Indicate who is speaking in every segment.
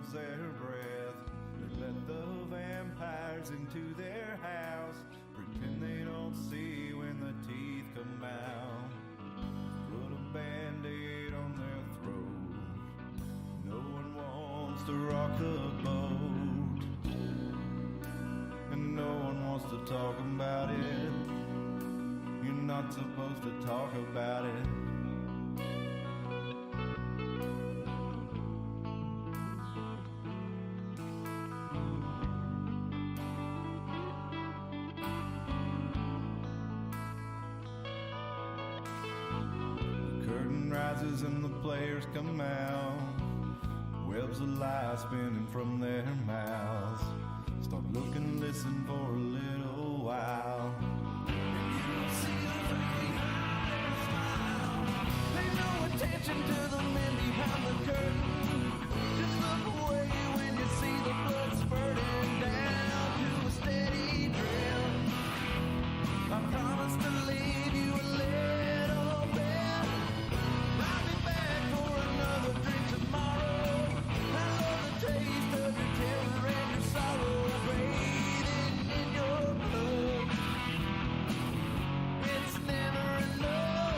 Speaker 1: holds their breath. They let the vampires into their house, pretend they don't see when the teeth come out. Put a band-aid on their throat. No one wants to rock the boat, and no one wants to talk about it. You're not supposed to talk about it. Rises and the players come out. Webs of lies spinning from their mouths. Start looking, listen for a little while. And you'll see a very high smile. Pay no attention to the men behind the curtain. Just look away when you see the blood spurting down to a steady drip. I promise to leave you a little bit. I'll be back for another drink tomorrow. I love the taste of your terror and your sorrow bathing in your blood. It's never enough.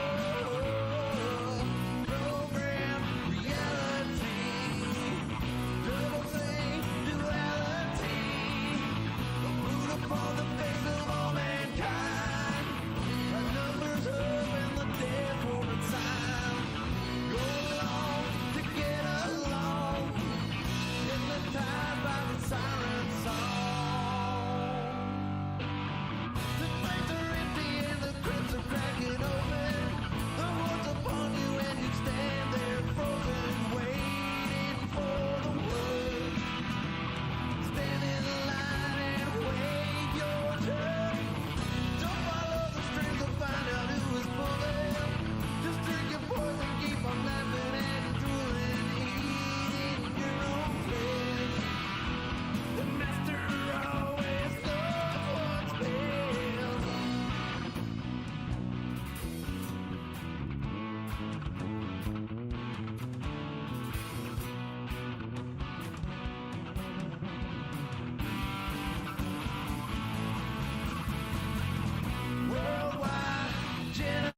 Speaker 1: Program reality, double thing duality. Put upon the face of all mankind. The numbers up and the dead for a time. Go along to get along. Hypnotized by the siren song. The flames are empty and the crypts are cracking open. The hordes upon you and you stand there frozen, waiting for the word. Stand in line and wait your turn. Don't follow the strings to find out who is pulling. Just drink your poison, keep on laughing and drooling, eating your own flesh. The master always knows what's best. Worldwide genocide.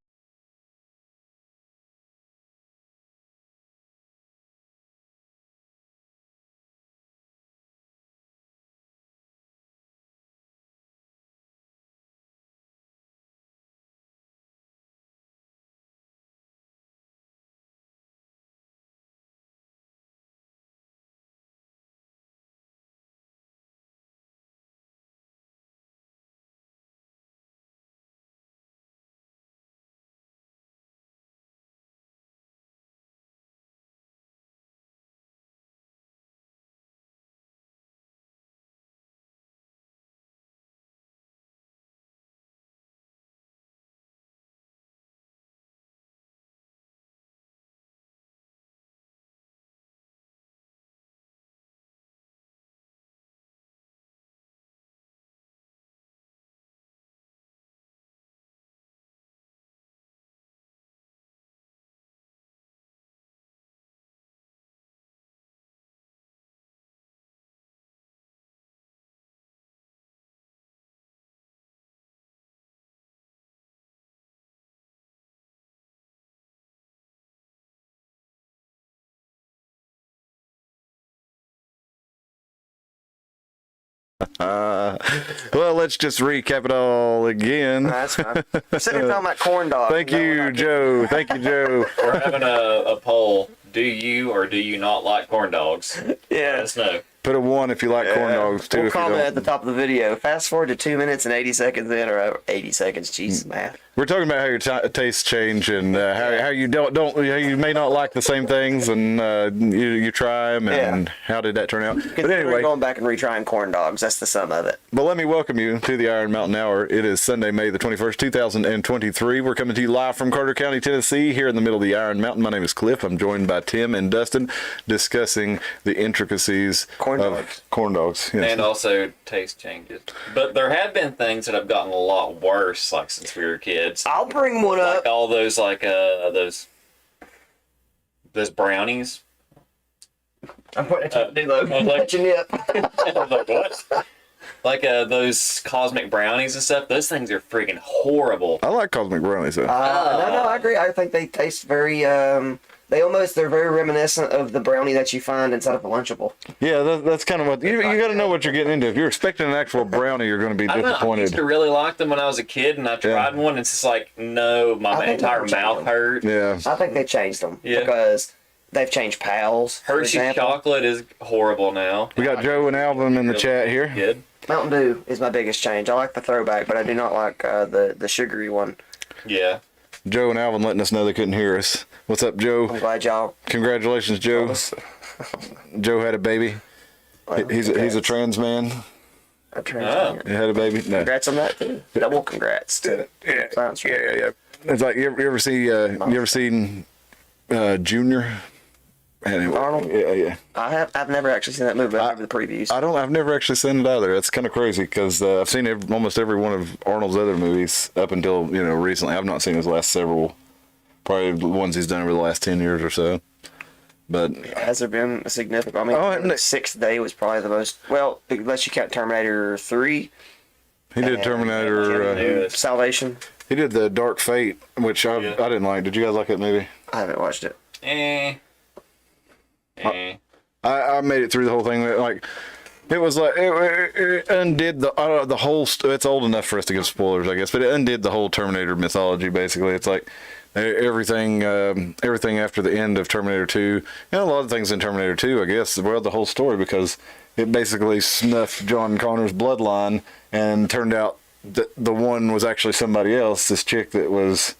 Speaker 2: Well, let's just recap it all again.
Speaker 3: That's fine. We're sitting here talking about corn dogs.
Speaker 2: Thank you, Joe. Thank you, Joe.
Speaker 4: We're having a poll. Do you or do you not like corn dogs?
Speaker 3: Yeah.
Speaker 4: Let us know.
Speaker 2: Put a 1 if you like corn dogs, too.
Speaker 3: We'll
Speaker 2: if you
Speaker 3: comment
Speaker 2: don't.
Speaker 3: at the top of the video. Fast forward to 2 minutes and 80 seconds in, or 80 seconds. Jesus, math.
Speaker 2: We're talking about how your tastes change and how you don't how you may not like the same things and you try them and how did that turn out? But
Speaker 3: We're
Speaker 2: anyway,
Speaker 3: going back and retrying corn dogs. That's the sum of it.
Speaker 2: but let me welcome you to the Iron Mountain Hour. It is Sunday, May the 21st, 2023. We're coming to you live from Carter County, Tennessee, here in the middle of the Iron Mountain. My name is Cliff. I'm joined by Tim and Dustin discussing the intricacies of corn dogs. Yes.
Speaker 4: And also taste changes. But there have been things that have gotten a lot worse, like since we were kids.
Speaker 3: I'll bring one
Speaker 4: Like
Speaker 3: up.
Speaker 4: all those those brownies.
Speaker 3: I'm what I tried to do though.
Speaker 4: I was like-
Speaker 3: Catch your nip.
Speaker 4: I was like, what? Like those cosmic brownies and stuff. Those things are freaking horrible.
Speaker 2: I like cosmic brownies though.
Speaker 3: No, I agree. I think they taste very. They're very reminiscent of the brownie that you find inside of a Lunchable.
Speaker 2: Yeah, that's kind of what you got to know what you're getting into. If you're expecting an actual brownie, you're going to be
Speaker 4: I don't know. I
Speaker 2: disappointed.
Speaker 4: used to really like them when I was a kid, and I tried one, and it's just like, no,
Speaker 3: I
Speaker 4: my
Speaker 3: think
Speaker 4: entire
Speaker 3: they've
Speaker 4: mouth
Speaker 3: changed
Speaker 4: hurt.
Speaker 2: Yeah,
Speaker 3: I think they changed them because they've changed pals. for
Speaker 4: Hershey's
Speaker 3: example.
Speaker 4: chocolate is horrible now.
Speaker 2: we got Joe and Alvin in the chat here.
Speaker 4: Good.
Speaker 3: Mountain Dew is my biggest change. I like the throwback, but I do not like the sugary one.
Speaker 4: Yeah.
Speaker 2: Joe and Alvin letting us know they couldn't hear us. What's up,
Speaker 3: I'm
Speaker 2: Joe?
Speaker 3: glad y'all.
Speaker 2: Congratulations, Joe. Joe had a baby. He's a trans man.
Speaker 3: A trans man.
Speaker 2: He had a baby. No.
Speaker 3: Congrats on that too. Double congrats to Science Show.
Speaker 2: Yeah. It's like you ever seen Junior? Anyway,
Speaker 3: Arnold?
Speaker 2: Yeah.
Speaker 3: I've never actually seen that movie. I remember the previews.
Speaker 2: I've never actually seen it either. That's kind of crazy because I've seen almost every one of Arnold's other movies up until recently. I've not seen his last several, probably the ones he's done over the last 10 years or so. But
Speaker 3: Has there been a significant? I mean,
Speaker 2: and
Speaker 3: Sixth Day was probably the most. Well, unless you count Terminator 3.
Speaker 2: he did Terminator.
Speaker 3: Salvation.
Speaker 2: He did the Dark Fate, which I didn't like. Did you guys like that movie?
Speaker 3: I haven't watched it.
Speaker 2: I made it through the whole thing. Like it was like it undid the whole. It's old enough for us to give spoilers, I guess, but it undid the whole Terminator mythology. Basically, it's like everything after the end of Terminator 2, and a lot of things in Terminator 2, I guess. Well, the whole story because it basically snuffed John Connor's bloodline and turned out that the one was actually somebody else. This chick that was,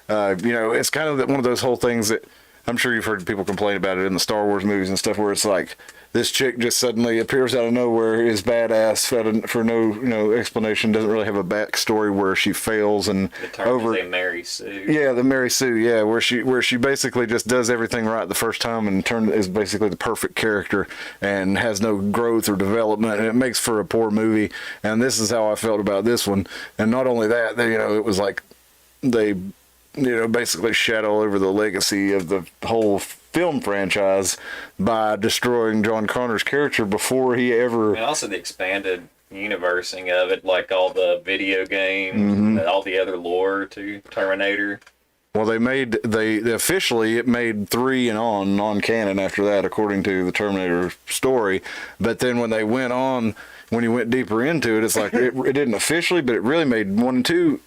Speaker 2: it's kind of one of those whole things that. I'm sure you've heard people complain about it in the Star Wars movies and stuff, where it's like this chick just suddenly appears out of nowhere, is badass for no explanation, doesn't really have a backstory where she fails and
Speaker 4: A Mary Sue.
Speaker 2: Yeah, the Mary Sue. Yeah, where she basically just does everything right the first time and is basically the perfect character and has no growth or development, and it makes for a poor movie. And this is how I felt about this one. And not only that, it was like they. Basically shat all over the legacy of the whole film franchise by destroying John Connor's character before he ever.
Speaker 4: And also the expanded universing of it, like all the video games, and all the other lore to Terminator.
Speaker 2: Well, they officially it made 3 and on non-canon after that, according to the Terminator story. But then when you went deeper into it, it's like it didn't officially, but it really made 1 and 2,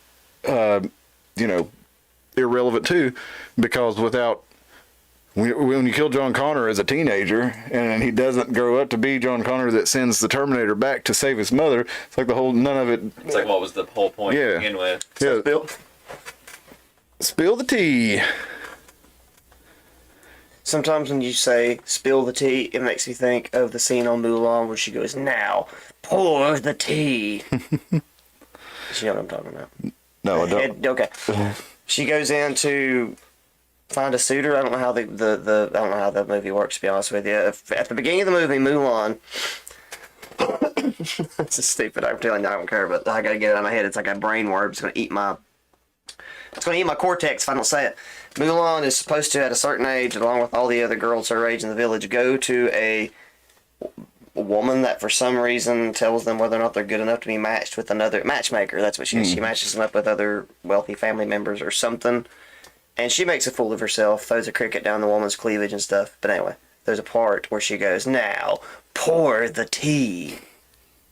Speaker 2: irrelevant too, because when you kill John Connor as a teenager and he doesn't grow up to be John Connor that sends the Terminator back to save his mother, it's like none of it.
Speaker 4: It's like what was the whole point to begin with?
Speaker 2: Yeah. Spill the tea.
Speaker 3: Sometimes when you say "spill the tea," it makes me think of the scene on Mulan where she goes, "Now pour the tea." You know what I'm talking about?
Speaker 2: No, I don't.
Speaker 3: Okay. She goes in to find a suitor. I don't know how I don't know how that movie works, to be honest with you. At the beginning of the movie, Mulan. This is stupid. I'm telling you, I don't care, but I gotta get it out of my head. It's like a brain worm. It's gonna eat my cortex if I don't say it. Mulan is supposed to, at a certain age, along with all the other girls her age in the village, go to a woman that for some reason tells them whether or not they're good enough to be matched with another matchmaker. That's what she is. She matches them up with other wealthy family members or something. And she makes a fool of herself, throws a cricket down the woman's cleavage and stuff. But anyway, there's a part where she goes, "Now, pour the tea."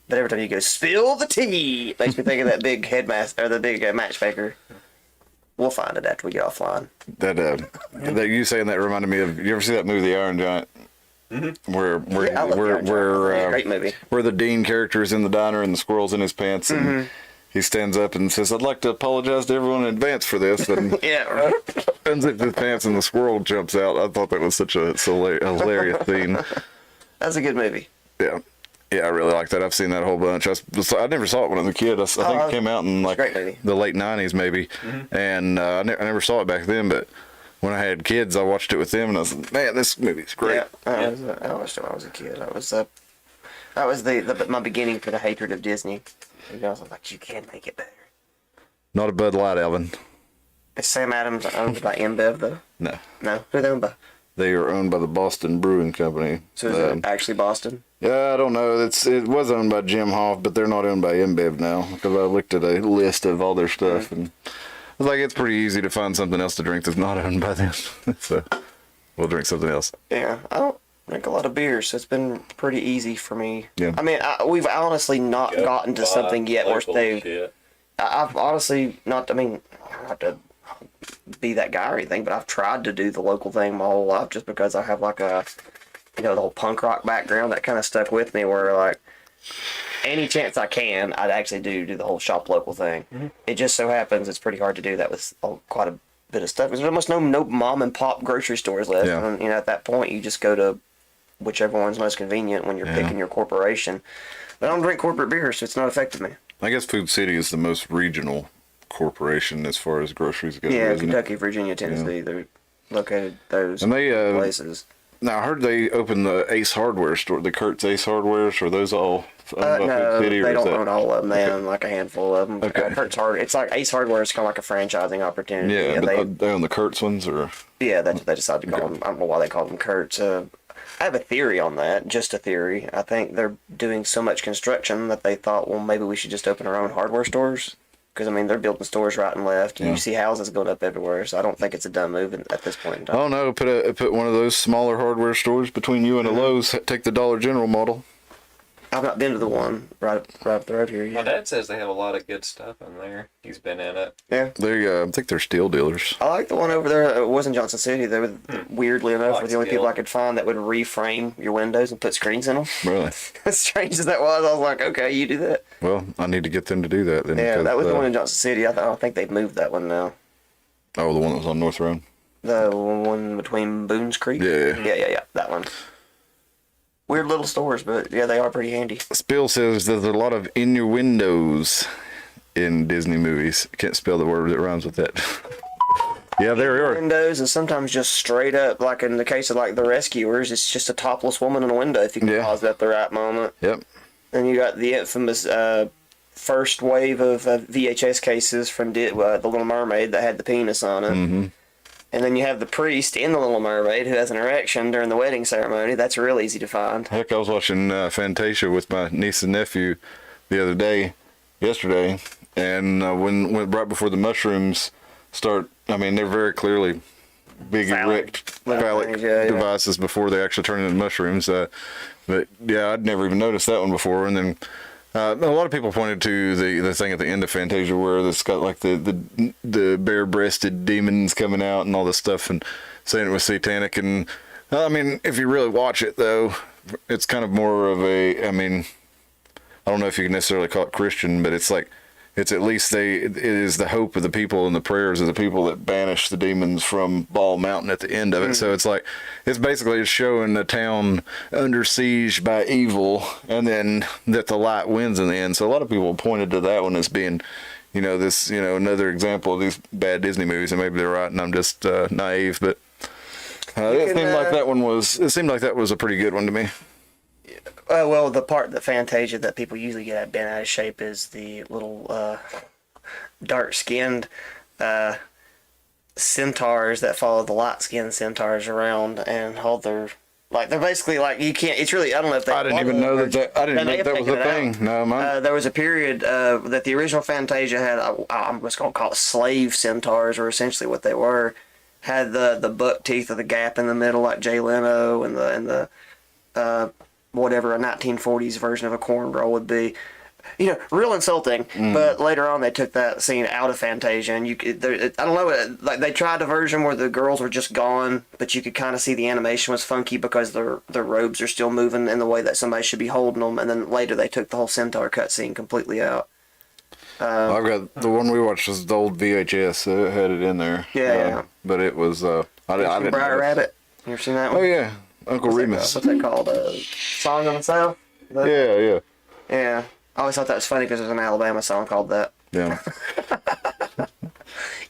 Speaker 3: But every time you go, "Spill the tea," it makes me think of that big headmaster, or the big matchmaker. We'll find it after we get offline.
Speaker 2: That you saying that reminded me of. You ever see that movie, The Iron Giant?
Speaker 3: Mm-hmm.
Speaker 2: Where
Speaker 3: Great movie.
Speaker 2: Where the Dean character is in the diner and the squirrel's in his pants and he stands up and says, "I'd like to apologize to everyone in advance for this." And
Speaker 3: Yeah, right.
Speaker 2: unzips his pants and the squirrel jumps out. I thought that was such a hilarious scene.
Speaker 3: That's a good movie.
Speaker 2: Yeah, I really like that. I've seen that a whole bunch. I never saw it when I was a kid. I think it came out in like the late '90s maybe, and I never saw it back then, but. When I had kids, I watched it with them, and I was like, "Man, this movie's great."
Speaker 3: Yeah, I watched it when I was a kid. That was my beginning for the hatred of Disney. I was like, "You can make it better."
Speaker 2: Not a Bud Light, Alvin.
Speaker 3: Is Sam Adams owned by InBev though?
Speaker 2: No.
Speaker 3: No, who they owned by?
Speaker 2: They are owned by the Boston Brewing Company.
Speaker 3: So is it actually Boston?
Speaker 2: Yeah, I don't know. It was owned by Jim Hoff, but they're not owned by InBev now because I looked at a list of all their stuff and I was like, it's pretty easy to find something else to drink that's not owned by them. So we'll drink something else.
Speaker 3: Yeah, I don't drink a lot of beer, so it's been pretty easy for me.
Speaker 2: Yeah.
Speaker 3: I mean, we've honestly not gotten to something yet where I've honestly not. I mean, not to be that guy or anything, but I've tried to do the local thing my whole life just because I have like a, the whole punk rock background that kind of stuck with me. Where like any chance I can, I'd actually do the whole shop local thing. Mm-hmm. It just so happens it's pretty hard to do that with quite a bit of stuff. There's almost no mom and pop grocery stores left.
Speaker 2: Yeah.
Speaker 3: And, at that point, you just go to whichever one's most convenient when you're picking your corporation. But I don't drink corporate beer, so it's not affected me.
Speaker 2: I guess Food City is the most regional corporation as far as groceries go.
Speaker 3: Yeah, Kentucky, Virginia, Tennessee, they're located those
Speaker 2: and they,
Speaker 3: places.
Speaker 2: Now, I heard they opened the Ace Hardware store, the Kurt's Ace Hardwares. Are those all owned by
Speaker 3: No,
Speaker 2: Food City?
Speaker 3: they don't
Speaker 2: that...
Speaker 3: own all of them. They own like a handful of them.
Speaker 2: Okay.
Speaker 3: Kurt's It's like Ace Hardware is kind of like a franchising opportunity.
Speaker 2: Yeah, but they own the Kurt's ones, or?
Speaker 3: Yeah, they decided to call them. I don't know why they call them Kurt's. I have a theory on that, just a theory. I think they're doing so much construction that they thought, well, maybe we should just open our own hardware stores. Because, I mean, they're building stores right and left, and you see houses going up everywhere, so I don't think it's a dumb move at this point in time.
Speaker 2: Oh, no, put one of those smaller hardware stores between you and a Lowe's. Take the Dollar General model.
Speaker 3: I've not been to the one right up the road here
Speaker 4: My
Speaker 3: yet.
Speaker 4: dad says they have a lot of good stuff in there. He's been in it.
Speaker 3: Yeah.
Speaker 2: I think they're steel dealers.
Speaker 3: I like the one over there. It was in Johnson City. They were, weirdly enough,
Speaker 4: Like
Speaker 3: were the only
Speaker 4: steel.
Speaker 3: people I could find that would reframe your windows and put screens in them.
Speaker 2: Really?
Speaker 3: As strange as that was, I was like, okay, you do that.
Speaker 2: Well, I need to get them to do that then.
Speaker 3: Yeah,
Speaker 2: because,
Speaker 3: that was the one in Johnson City. I don't think they've moved that one now.
Speaker 2: Oh, the one that was on North Road?
Speaker 3: The one between Boone's Creek?
Speaker 2: Yeah.
Speaker 3: Yeah, that one. Weird little stores, but yeah, they are pretty handy.
Speaker 2: Spill says there's a lot of innuendos in Disney movies. Can't spell the word that rhymes with that. Yeah, there are.
Speaker 3: Windows, and sometimes just straight up, like in the case of like The Rescuers, it's just a topless woman in a window if you can pause it at the right moment.
Speaker 2: Yep.
Speaker 3: And you got the infamous first wave of VHS cases from The Little Mermaid that had the penis on it. Mm-hmm. And then you have the priest in The Little Mermaid who has an erection during the wedding ceremony. That's real easy to find.
Speaker 2: Heck, I was watching Fantasia with my niece and nephew yesterday, and when right before the mushrooms start, I mean, they're very clearly big erect phallic devices before they actually turn into mushrooms. But yeah, I'd never even noticed that one before. And then a lot of people pointed to the thing at the end of Fantasia where it's got like the bare-breasted demons coming out and all this stuff, and saying it was satanic. And I mean, if you really watch it though, it's kind of more of I mean, I don't know if you can necessarily call it Christian, but it's like, it's at least it is the hope of the people and the prayers of the people that banish the demons from Ball Mountain at the end of it. So it's like, it's basically showing a town under siege by evil, and then that the light wins in the end. So a lot of people pointed to that one as being, this, another example of these bad Disney movies, and maybe they're right and I'm just naive, but it seemed like that was a pretty good one to me.
Speaker 3: Well, the part that Fantasia that people usually get bent out of shape is the little dark-skinned centaurs that follow the light-skinned centaurs around, and all they're basically like, you can't. It's really, I don't know if they.
Speaker 2: I didn't even know that was a thing. No, man.
Speaker 3: There was a period that the original Fantasia had. I'm just gonna call it slave centaurs, or essentially what they were. Had the buck teeth of the gap in the middle, like Jay Leno, and the whatever a 1940s version of a corn roll would be. Real insulting. But later on, they took that scene out of Fantasia, and I don't know, like they tried a version where the girls were just gone, but you could kind of see the animation was funky because their robes are still moving in the way that somebody should be holding them. And then later, they took the whole centaur cutscene completely out.
Speaker 2: I've got the one we watched was the old VHS, so it had it in there.
Speaker 3: Yeah.
Speaker 2: But it was I didn't.
Speaker 3: Briar Rabbit. You ever seen that one?
Speaker 2: Oh yeah, Uncle Remus.
Speaker 3: What's that called? Song on the South?
Speaker 2: Yeah.
Speaker 3: Yeah. I always thought that was funny because there's an Alabama song called that.
Speaker 2: Yeah.
Speaker 3: And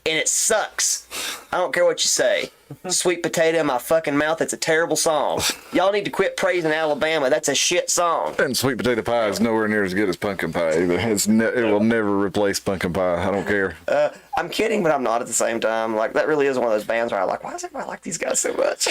Speaker 3: it sucks. I don't care what you say. Sweet Potato in My Fucking Mouth, it's a terrible song. Y'all need to quit praising Alabama. That's a shit song.
Speaker 2: And sweet potato pie is nowhere near as good as pumpkin pie either. It will never replace pumpkin pie. I don't care.
Speaker 3: I'm kidding, but I'm not at the same time. Like, that really is one of those bands where I'm like, why does everybody like these guys so much?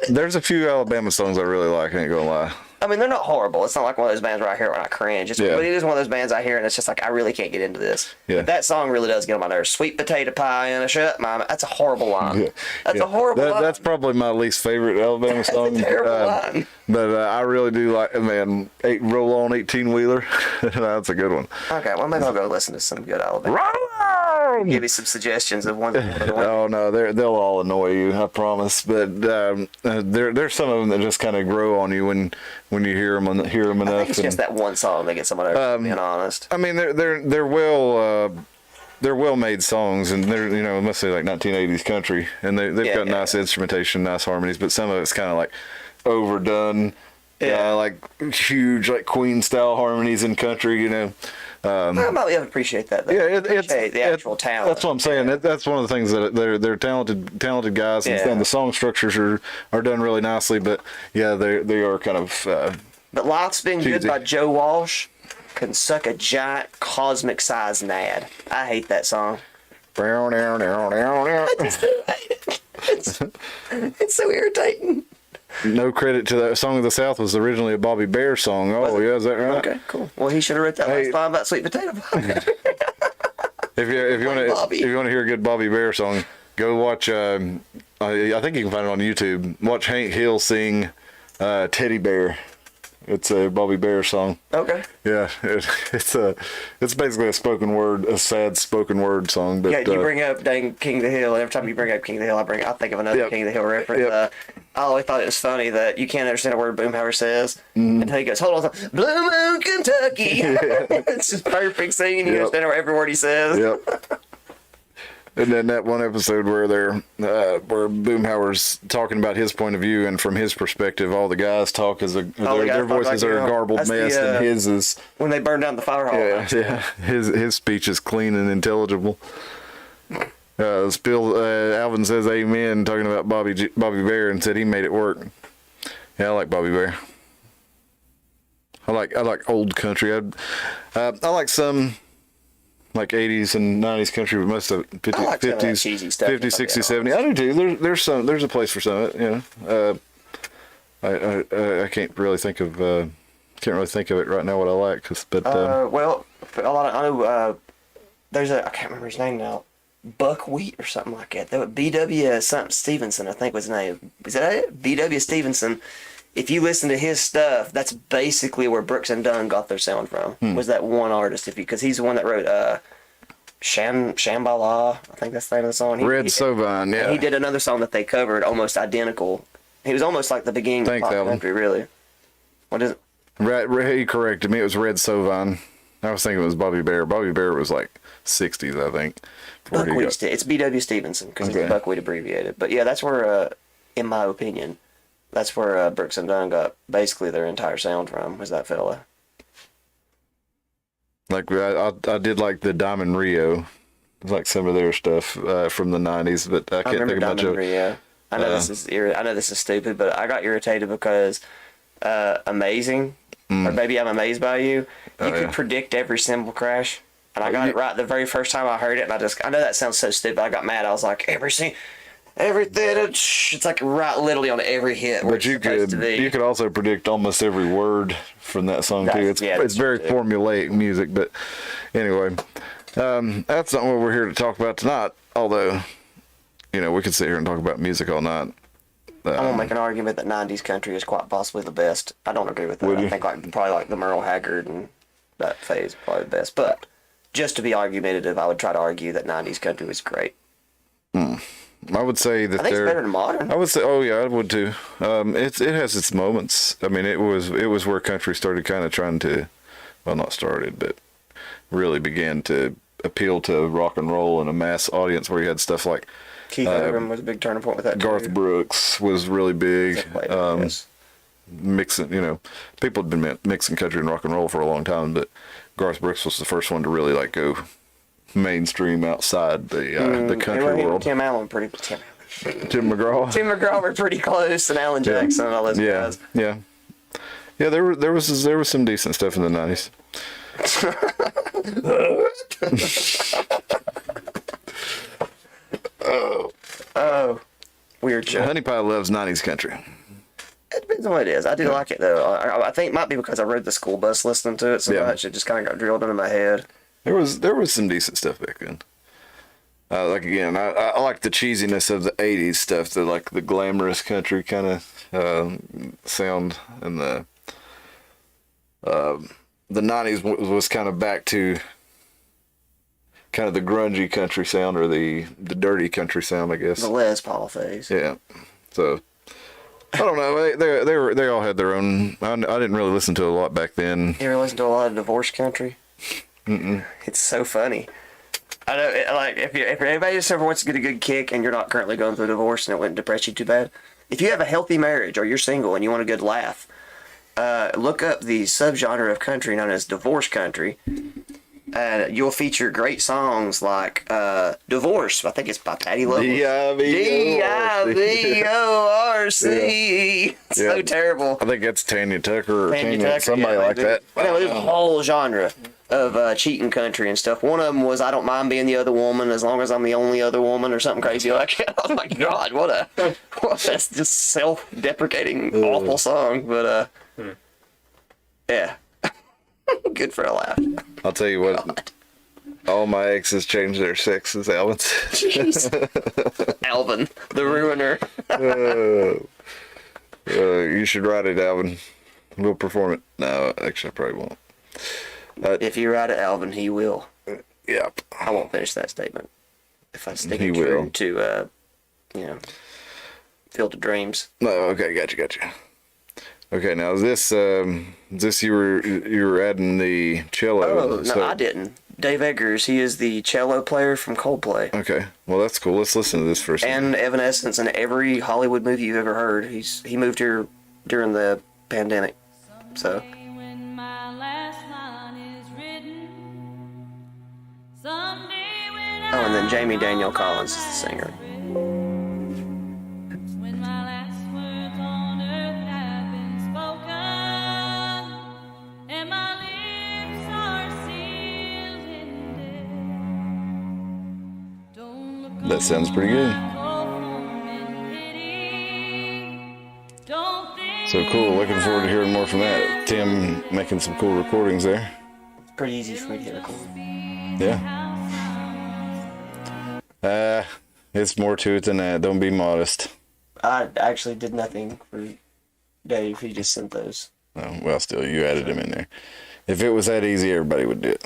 Speaker 2: There's a few Alabama songs I really like, I ain't gonna lie.
Speaker 3: I mean, they're not horrible. It's not like one of those bands where I hear it when I cringe. But it is one of those bands I hear and it's just like, I really can't get into this.
Speaker 2: Yeah.
Speaker 3: But that song really does get on my nerves. Sweet potato pie and a shut my mouth. That's a horrible line. That's a horrible line.
Speaker 2: That's probably my least favorite Alabama song.
Speaker 3: That's a terrible line.
Speaker 2: But I really do like, man, Roll On 18-Wheeler. That's a good one.
Speaker 3: Okay, well, maybe I'll go listen to some good Alabama.
Speaker 2: Roll On!
Speaker 3: Give you some suggestions of one.
Speaker 2: Oh no, they'll all annoy you, I promise. But there's some of them that just kind of grow on you when you hear them enough.
Speaker 3: I think it's just that one song that gets someone over. Being honest.
Speaker 2: I mean, they're well-made songs, and they're mostly like 1980s country, and they've got nice instrumentation, nice harmonies. But some of it's kind of like overdone, like huge like Queen style harmonies in country, I
Speaker 3: might be able to appreciate that. Though.
Speaker 2: Yeah,
Speaker 3: appreciate the actual talent.
Speaker 2: That's what I'm saying. That's one of the things that they're talented guys, and the song structures are done really nicely. But yeah, they are kind of.
Speaker 3: But Life's Been
Speaker 2: cheesy.
Speaker 3: Good by Joe Walsh can suck a giant cosmic sized nad. I hate that song. I just do hate it. It's so irritating.
Speaker 2: No credit to that. Song of the South was originally a Bobby Bear song. Oh, yeah, is that right?
Speaker 3: Okay, cool. Well, he should have written that last line about sweet potato pie.
Speaker 2: If you want to hear a good Bobby Bear song, go watch. I think you can find it on YouTube. Watch Hank Hill sing "Teddy Bear." It's a Bobby Bear song.
Speaker 3: Okay.
Speaker 2: Yeah, it's basically a sad spoken word song. But
Speaker 3: you bring up dang King of the Hill. Every time you bring up King of the Hill, I think of another King of the Hill reference. I always thought it was funny that you can't understand a word Boomhauer says until he goes, "Hold on, Blue Moon, Kentucky." It's just perfect singing. You understand every word he says.
Speaker 2: Yep. And then that one episode where where Boomhauer's talking about his point of view, and from his perspective, all the guys talk their voices are a garbled mess, and his is
Speaker 3: when they burn down the fire hall.
Speaker 2: Yeah. His speech is clean and intelligible. Alvin says amen, talking about Bobby Bear, and said he made it work. Yeah, I like Bobby Bear. I like old country. I like some like 80s and 90s country, but most of it 50s, 50s, 60s, 70s. I do too. There's a place for some of it. I can't really think of it right now what I like.
Speaker 3: Well, a lot of I know. There's I can't remember his name now. Buckwheat or something like that. That would B.W. something Stevenson, I think was his name. Is that it? B.W. Stevenson. If you listen to his stuff, that's basically where Brooks and Dunn got their sound from. Was that one artist? Because he's the one that wrote Shambhala. I think that's the name of the song.
Speaker 2: Red Sovine, yeah.
Speaker 3: He did another song that they covered, almost identical. He was almost like the beginning of pop country, really. What is it?
Speaker 2: Right, he corrected me. It was Red Sovine. I was thinking it was Bobby Bear. Bobby Bear was like 60s, I think.
Speaker 3: Buckwheat. It's B.W. Stevenson because it's Buckwheat abbreviated. But yeah, that's where, in my opinion, that's where Brooks and Dunn got basically their entire sound from. Was that fella? Like
Speaker 2: I did like the Diamond Rio, like some of their stuff from the '90s, but I can't think of much of it. Rio.
Speaker 3: I know this is stupid, but I got irritated because Amazing or Baby I'm Amazed by You. You could predict every cymbal crash. And I got it right the very first time I heard it, and I know that sounds so stupid. I got mad. I was like, everything, it's like right literally on every hit.
Speaker 2: But you could also predict almost every word from that song too. It's very formulaic music. But anyway, that's not what we're here to talk about tonight. Although, we could sit here and talk about music all night.
Speaker 3: I'm gonna make an argument that '90s country is quite possibly the best. I don't agree with that. I think probably like the Merle Haggard and that phase probably the best, but. Just to be argumentative, I would try to argue that '90s country was great.
Speaker 2: I would say that
Speaker 3: I think it's better than modern.
Speaker 2: I would say, I would too. It has its moments. I mean, it was where country started kind of trying to, well, not started, but really began to appeal to rock and roll and a mass audience, where you had stuff like
Speaker 3: Keith Urban was a big turning point with that.
Speaker 2: Garth Brooks was really big. Mixing, people had been mixing country and rock and roll for a long time, but Garth Brooks was the first one to really go mainstream outside the country world.
Speaker 3: Tim
Speaker 2: Tim McGraw.
Speaker 3: McGraw were pretty close, and Alan Jackson and all those guys.
Speaker 2: Yeah. There was some decent stuff in the 90s.
Speaker 3: Oh, weird show.
Speaker 2: Honey Pie loves 90s country.
Speaker 3: It depends on what it is. I do like it though. I think it might be because I rode the school bus listening to it so much. It just kind of got drilled into my head.
Speaker 2: There was some decent stuff back then. Like again, I like the cheesiness of the '80s stuff, the glamorous country kind of sound, and the '90s was kind of back to kind of the grungy country sound, or the dirty country sound, I guess.
Speaker 3: The Les Paul phase.
Speaker 2: Yeah. So I don't know. They all had their own. I didn't really listen to a lot back then.
Speaker 3: You ever listen to a lot of divorce country? It's so funny. I know, like, if anybody just ever wants to get a good kick and you're not currently going through a divorce and it wouldn't depress you too bad, if you have a healthy marriage or you're single and you want a good laugh, look up the subgenre of country known as divorce country, and you'll feature great songs like Divorce. I think it's by Patty LaBelle. D-I-V-O-R-C. So terrible.
Speaker 2: I think that's Tanya Tucker or Tanya somebody like that.
Speaker 3: No, there's a whole genre of cheating country and stuff. One of them was I don't mind being the other woman as long as I'm the only other woman, or something crazy like that. Oh my God, that's just self-deprecating awful song. But yeah, good for a laugh.
Speaker 2: I'll tell you what. God. All my exes changed their sexes, Alvin.
Speaker 3: Jeez. Alvin, the ruiner.
Speaker 2: You should write it, Alvin. We'll perform it. No, actually, I probably won't.
Speaker 3: If you write it, Alvin, he will.
Speaker 2: Yep.
Speaker 3: I won't finish that statement. If I stick
Speaker 2: He
Speaker 3: it true
Speaker 2: will.
Speaker 3: to, Field of Dreams.
Speaker 2: No, okay, gotcha. Okay, now is this you were adding the cello?
Speaker 3: Oh, no, I didn't. Dave Eggers, he is the cello player from Coldplay.
Speaker 2: Okay, well that's cool. Let's listen to this first.
Speaker 3: And Evanescence in every Hollywood movie you've ever heard. He moved here during the pandemic, so.
Speaker 5: When my last line is written, someday when
Speaker 3: Oh, and then Jamie Daniel Collins is the singer.
Speaker 5: when my last words on earth have been spoken, and my lips are sealed in death. Don't look
Speaker 2: That sounds pretty good. So cool. Looking forward to hearing more from that. Tim making some cool recordings there.
Speaker 3: It's pretty easy for me to record.
Speaker 2: Yeah. It's more to it than that. Don't be modest.
Speaker 3: I actually did nothing for Dave. He just sent those.
Speaker 2: Oh, well, still, you added him in there. If it was that easy, everybody would do it.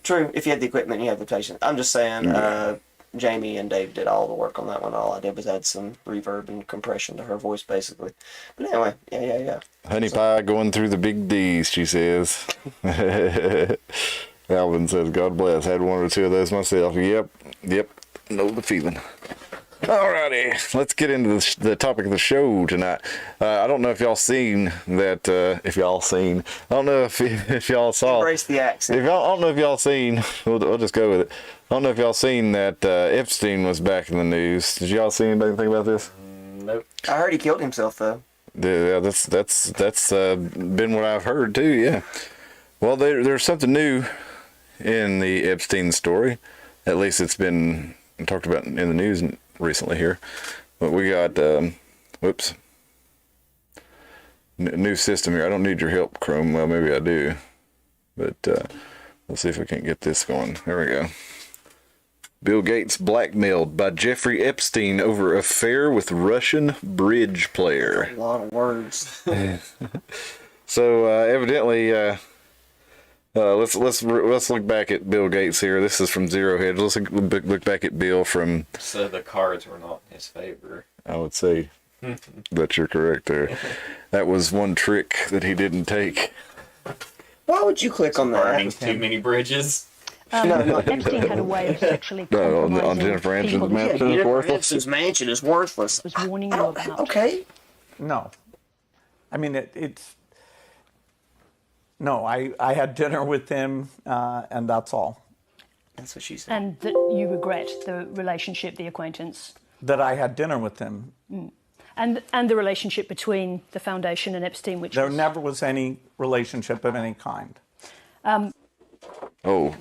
Speaker 3: True, if you had the equipment, you had the patience. I'm just saying, Jamie and Dave did all the work on that one. All I did was add some reverb and compression to her voice, basically. But anyway, yeah.
Speaker 2: Honey Pie going through the big D's, she says. Alvin says, God bless. Had one or two of those myself. Yep. Know the feeling. Alrighty, let's get into the topic of the show tonight. I don't know if y'all seen that. I don't know if y'all saw.
Speaker 3: Embrace the accent.
Speaker 2: I don't know if y'all seen. We'll just go with it. I don't know if y'all seen that Epstein was back in the news. Did y'all see anything about this?
Speaker 4: Nope.
Speaker 3: I heard he killed himself, though.
Speaker 2: Yeah, that's been what I've heard too. Yeah. Well, there's something new in the Epstein story. At least it's been talked about in the news recently here. But we got new system here. I don't need your help, Chrome. Well, maybe I do. But let's see if we can't get this going. There we go. Bill Gates blackmailed by Jeffrey Epstein over affair with Russian bridge player.
Speaker 3: A lot of words.
Speaker 2: So evidently, let's look back at Bill Gates here. This is from Zero Hedge. Let's look back at Bill from.
Speaker 4: So the cards were not in his favor.
Speaker 2: I would say that you're correct there. That was one trick that he didn't take.
Speaker 3: Why would you click on
Speaker 4: Burning
Speaker 3: that?
Speaker 4: too many bridges.
Speaker 6: Epstein had a way of sexually compromising
Speaker 2: on Jennifer Aniston's
Speaker 6: people.
Speaker 2: mansion.
Speaker 3: Jennifer
Speaker 2: worthless?
Speaker 3: Aniston's mansion is worthless.
Speaker 6: Was warning you about.
Speaker 3: Okay.
Speaker 7: No. I mean, I had dinner with him, and that's all.
Speaker 3: That's what she said.
Speaker 6: And that you regret the relationship, the acquaintance,
Speaker 7: That I had dinner with him.
Speaker 6: and the relationship between the foundation and Epstein, which
Speaker 7: There
Speaker 6: was...
Speaker 7: never was any relationship of any kind.
Speaker 2: Oh,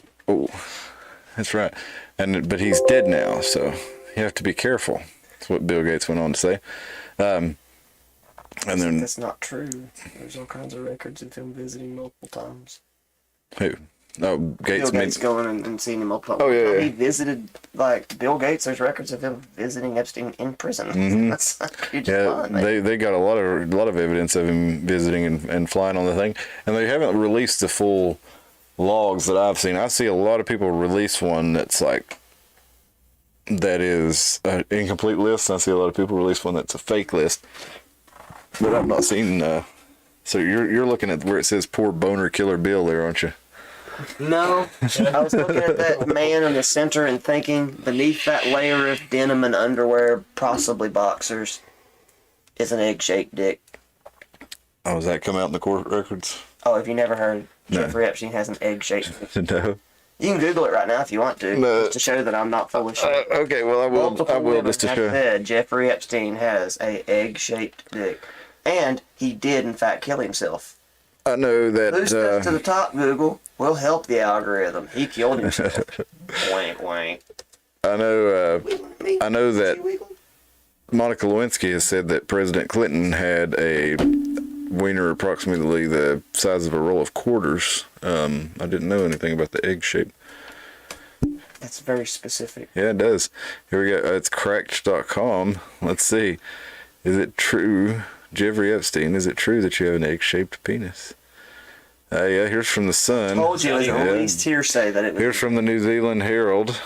Speaker 2: that's right. But he's dead now, so you have to be careful. That's what Bill Gates went on to say. And then
Speaker 3: That's not true. There's all kinds of records of him visiting multiple times.
Speaker 2: who? Oh, Gates.
Speaker 3: Bill Gates going and seeing him multiple
Speaker 2: Oh, yeah,
Speaker 3: times.
Speaker 2: yeah.
Speaker 3: He visited, like, Bill Gates, there's records of him visiting Epstein in prison. That's huge
Speaker 2: Yeah,
Speaker 3: fun, man.
Speaker 2: they got a lot of evidence of him visiting and flying on the thing, and they haven't released the full logs that I've seen. I see a lot of people release one that is an incomplete list. I see a lot of people release one that's a fake list, but I've not seen. So you're looking at where it says "Poor Boner Killer Bill" there, aren't you?
Speaker 3: No, I was looking at that man in the center and thinking, beneath that layer of denim and underwear, possibly boxers, is an egg-shaped dick.
Speaker 2: Oh, does that come out in the court records?
Speaker 3: Oh, have you never heard?
Speaker 2: No.
Speaker 3: Jeffrey Epstein has an egg-shaped dick.
Speaker 2: No.
Speaker 3: You can Google it right now if you want to,
Speaker 2: No.
Speaker 3: just to show that I'm not full of shit.
Speaker 2: Okay, well I will.
Speaker 3: Multiple
Speaker 2: I will
Speaker 3: women
Speaker 2: just to
Speaker 3: have
Speaker 2: show.
Speaker 3: said Jeffrey Epstein has a egg-shaped dick, and he did in fact kill himself.
Speaker 2: I know
Speaker 3: Boost us
Speaker 2: that.
Speaker 3: to the top, Google. We'll help the algorithm. He killed himself. Wink, wink.
Speaker 2: I know.
Speaker 3: Me?
Speaker 2: I know that
Speaker 3: Is he wiggling?
Speaker 2: Monica Lewinsky has said that President Clinton had a wiener approximately the size of a roll of quarters. I didn't know anything about the egg shape.
Speaker 3: That's very specific.
Speaker 2: Yeah, it does. Here we go. It's cracked.com. Let's see. Is it true, Jeffrey Epstein, is it true that you have an egg-shaped penis? Yeah, here's from the Sun.
Speaker 3: Told you, it was at least hearsay that it was.
Speaker 2: Here's from the New Zealand Herald.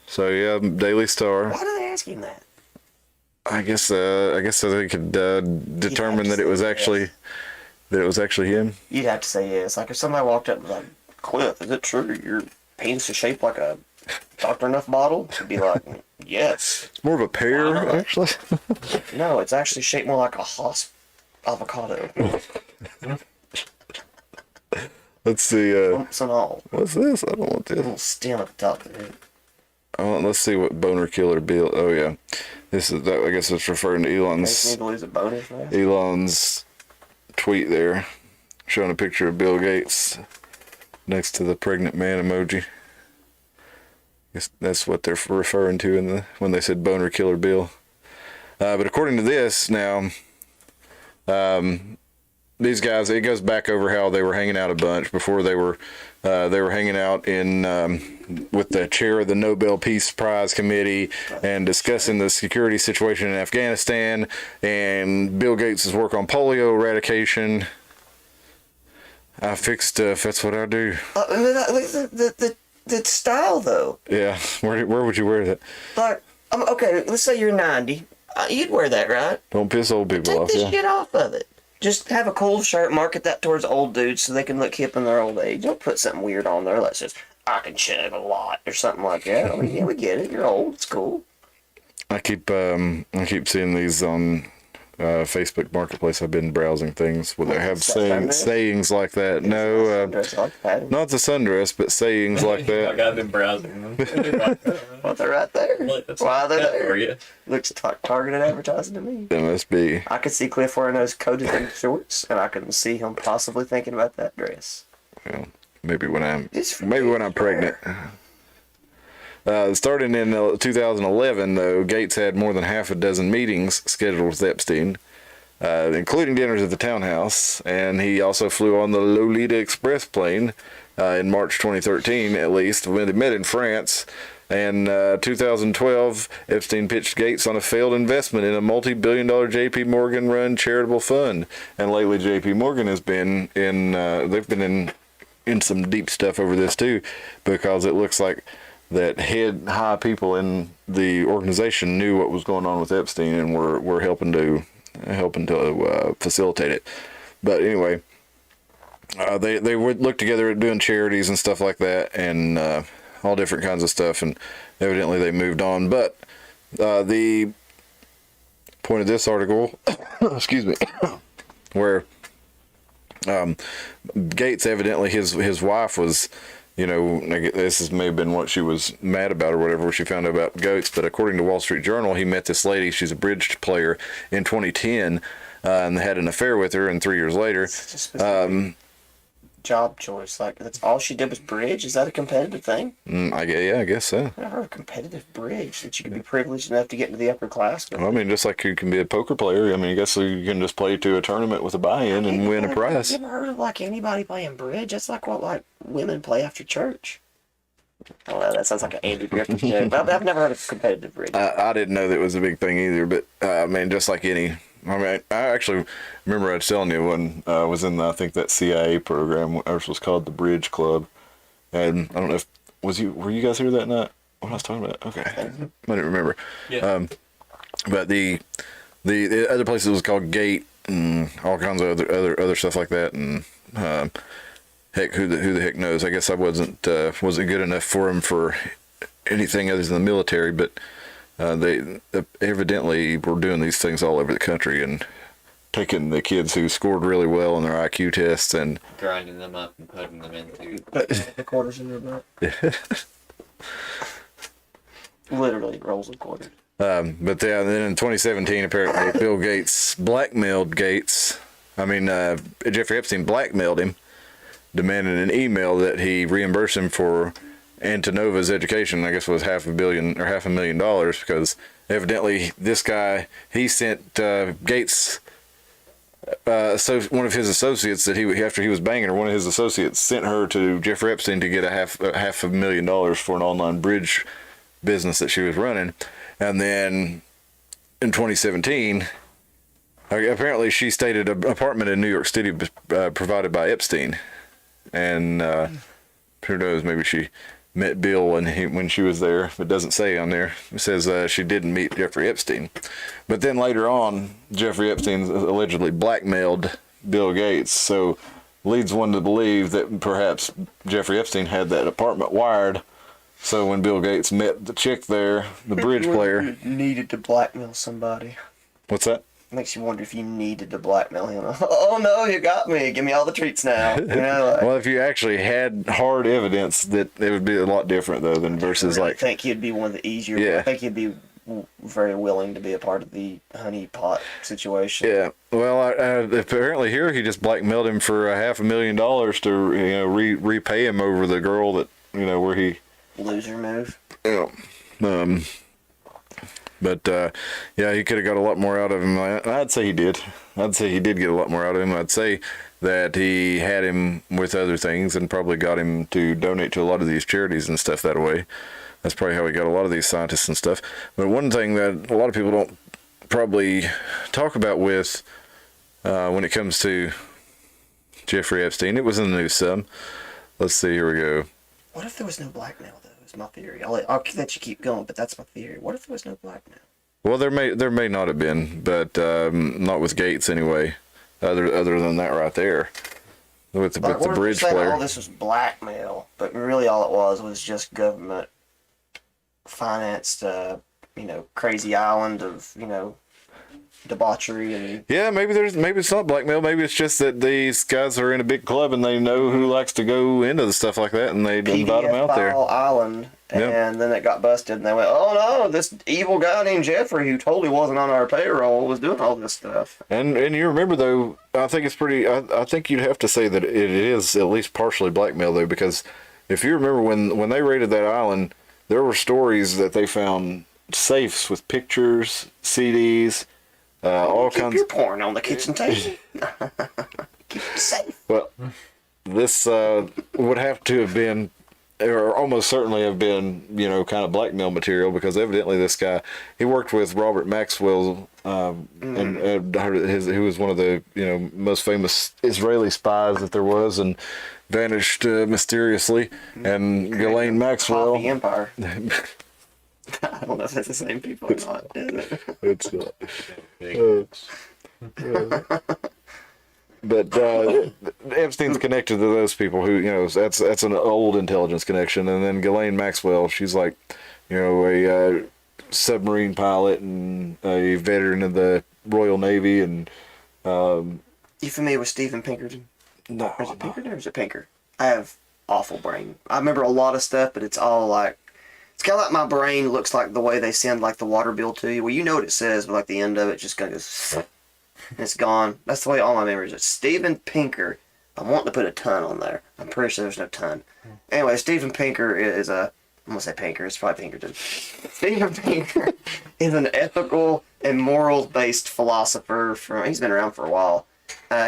Speaker 2: So yeah, Daily Star.
Speaker 3: Why do they ask him that?
Speaker 2: I guess so they could determine that it was actually him.
Speaker 3: You'd have to say yes. Like if somebody walked up and was like, Cliff, is it true your penis is shaped like a Dr. Enough bottle? You'd be like, yes.
Speaker 2: It's more of a pear, actually.
Speaker 3: No, it's actually shaped more like a avocado.
Speaker 2: Let's see.
Speaker 3: Bumps and all.
Speaker 2: What's this? I don't want
Speaker 3: Little
Speaker 2: this.
Speaker 3: stem at the top of it.
Speaker 2: Let's see what Boner Killer Bill. Oh yeah, this is that. I guess it's referring to
Speaker 3: Makes me to lose a bonus, man.
Speaker 2: Elon's tweet there, showing a picture of Bill Gates next to the pregnant man emoji. Guess that's what they're referring to when they said Boner Killer Bill. But according to this, now, these guys, it goes back over how they were hanging out a bunch before they were hanging out in with the chair of the Nobel Peace Prize Committee and discussing the security situation in Afghanistan and Bill Gates' work on polio eradication. I fix stuff. That's what I do.
Speaker 3: The style though.
Speaker 2: Yeah. Where would you wear that?
Speaker 3: Like, okay, let's say you're 90. You'd wear that, right?
Speaker 2: Don't piss old people
Speaker 3: Take
Speaker 2: off.
Speaker 3: this
Speaker 2: Yeah.
Speaker 3: shit off of it. Just have a cool shirt, market that towards old dudes so they can look hip in their old age. Don't put something weird on there that says, I can chug a lot or something like that. I mean, yeah, we get it. You're old. It's cool.
Speaker 2: I keep seeing these on Facebook Marketplace. I've been browsing things where they have sayings like that. No,
Speaker 3: Dress like that.
Speaker 2: not the sundress, but sayings like
Speaker 4: I
Speaker 2: that.
Speaker 4: got them browsing them.
Speaker 3: Well, they're right there.
Speaker 4: Look, that's
Speaker 3: Why
Speaker 4: not
Speaker 3: they're
Speaker 4: that
Speaker 3: there?
Speaker 4: for you.
Speaker 3: Looks like targeted advertising to me.
Speaker 2: It must be.
Speaker 3: I could see Cliff wearing those coated in shorts, and I can see him possibly thinking about that dress.
Speaker 2: Well, maybe when I'm
Speaker 3: It's
Speaker 2: pregnant. Starting in 2011, though, Gates had more than half a dozen meetings scheduled with Epstein, including dinners at the townhouse, and he also flew on the Lolita Express plane in March 2013, at least, when they met in France. And 2012, Epstein pitched Gates on a failed investment in a multi-billion-dollar J.P. Morgan-run charitable fund. And lately, J.P. Morgan has been in. They've been in some deep stuff over this too, because it looks like that high people in the organization knew what was going on with Epstein and were helping to facilitate it. But anyway, they would look together at doing charities and stuff like that, and all different kinds of stuff. And evidently they moved on. But the point of this article, excuse me, where Gates evidently his wife was you know, may have been what she was mad about or whatever, she found out about goats. But according to Wall Street Journal, he met this lady. She's a bridge player in 2010, and had an affair with her. And 3 years later,
Speaker 3: It's just specific job choice. Like, that's all she did was bridge? Is that a competitive thing?
Speaker 2: I guess so.
Speaker 3: I never heard of competitive bridge, that you could be privileged enough to get into the upper class. But
Speaker 2: Well, I mean, just like you can be a poker player. I mean, I guess you can just play to a tournament with a buy-in and win a prize.
Speaker 3: You ever heard of like anybody playing bridge? That's like what like women play after church. Oh, well, that sounds like an Andy Griffith joke. But I've never heard of competitive bridge.
Speaker 2: I didn't know that was a big thing either, but I mean, just like any. I mean, I actually remember I was telling you when I was in, I think, that CIA program, which was called the Bridge Club, and I don't know if were you guys here that night? What I was talking about? Okay, I didn't remember.
Speaker 4: Yeah.
Speaker 2: But the other places was called Gate and all kinds of other stuff like that, and heck, who the heck knows? I guess I wasn't good enough for him for anything other than the military, but they evidently were doing these things all over the country and taking the kids who scored really well on their IQ tests and
Speaker 4: Grinding them up and putting them into.
Speaker 3: The quarters in your butt. Literally rolls of quarters.
Speaker 2: but then in 2017, apparently Bill Gates blackmailed Gates. I mean, Jeffrey Epstein blackmailed him, demanding an email that he reimburse him for Antonova's education. I guess was $500,000 because evidently this guy, he sent Gates, one of his associates that after he was banging her, one of his associates sent her to Jeffrey Epstein to get half $500,000 for an online bridge business that she was running. And then in 2017, apparently she stayed at an apartment in New York City provided by Epstein. And who knows, maybe she met Bill when she was there. It doesn't say on there. It says she didn't meet Jeffrey Epstein. But then later on, Jeffrey Epstein allegedly blackmailed Bill Gates. So leads one to believe that perhaps Jeffrey Epstein had that apartment wired. So when Bill Gates met the chick there, the bridge player.
Speaker 3: You needed to blackmail somebody.
Speaker 2: What's that?
Speaker 3: Makes you wonder if you needed to blackmail him. Oh no, you got me. Give me all the treats now. You know, like,
Speaker 2: Well, if you actually had hard evidence, that it would be a lot different though than versus
Speaker 3: I really
Speaker 2: like.
Speaker 3: think he'd be one of the easier.
Speaker 2: Yeah.
Speaker 3: I think he'd be very willing to be a part of the honey pot situation.
Speaker 2: Yeah. Well, apparently here he just blackmailed him for $500,000 to repay him over the girl that where he.
Speaker 3: Loser move.
Speaker 2: Yeah. But yeah, he could have got a lot more out of him. I'd say he did. I'd say he did get a lot more out of him. I'd say that he had him with other things and probably got him to donate to a lot of these charities and stuff that way. That's probably how he got a lot of these scientists and stuff. But one thing that a lot of people don't probably talk about with when it comes to Jeffrey Epstein, it was in the news some. Let's see, here we go.
Speaker 3: What if there was no blackmail though? Is my theory. I'll let you keep going, but that's my theory. What if there was no blackmail?
Speaker 2: Well, there may not have been, but not with Gates anyway. Other than that, right there, with the bridge player.
Speaker 3: All this was blackmail, but really all it was just government financed, crazy island of debauchery and.
Speaker 2: Yeah, maybe it's not blackmail. Maybe it's just that these guys are in a big club and they know who likes to go into the stuff like that, and they invite them out there.
Speaker 3: Island, and then it got busted, and they went, "Oh no, this evil guy named Jeffrey, who totally wasn't on our payroll, was doing all this stuff."
Speaker 2: And you remember though, I think it's pretty. I think you'd have to say that it is at least partially blackmail though, because if you remember when they raided that island, there were stories that they found safes with pictures, CDs. All
Speaker 3: Keep
Speaker 2: kinds.
Speaker 3: your porn on the kitchen table. Keep it safe.
Speaker 2: Well, this would have to have been, or almost certainly have been, kind of blackmail material, because evidently this guy, he worked with Robert Maxwell, and who was one of the most famous Israeli spies that there was, and vanished mysteriously. And Ghislaine Maxwell.
Speaker 3: The Empire. I don't know if that's the same people or not. Is it?
Speaker 2: It's but Epstein's connected to those people who that's an old intelligence connection, and then Ghislaine Maxwell, she's like a submarine pilot and a veteran of the Royal Navy, and
Speaker 3: You familiar with Steven Pinkerton?
Speaker 2: no,
Speaker 3: Or is it Pinkerton or is it Pinker? I have awful brain. I remember a lot of stuff, but it's all like, it's kind of like my brain looks like the way they send like the water bill to you, where you know what it says, but like the end of it just kind of goes, and it's gone. That's the way all my memories are. Steven Pinker. I'm wanting to put a ton on there. I'm pretty sure there's no ton. Anyway, Steven Pinker is a, I'm going to say Pinker, it's probably Pinkerton. Steven Pinker is an ethical and morals-based philosopher he's been around for a while.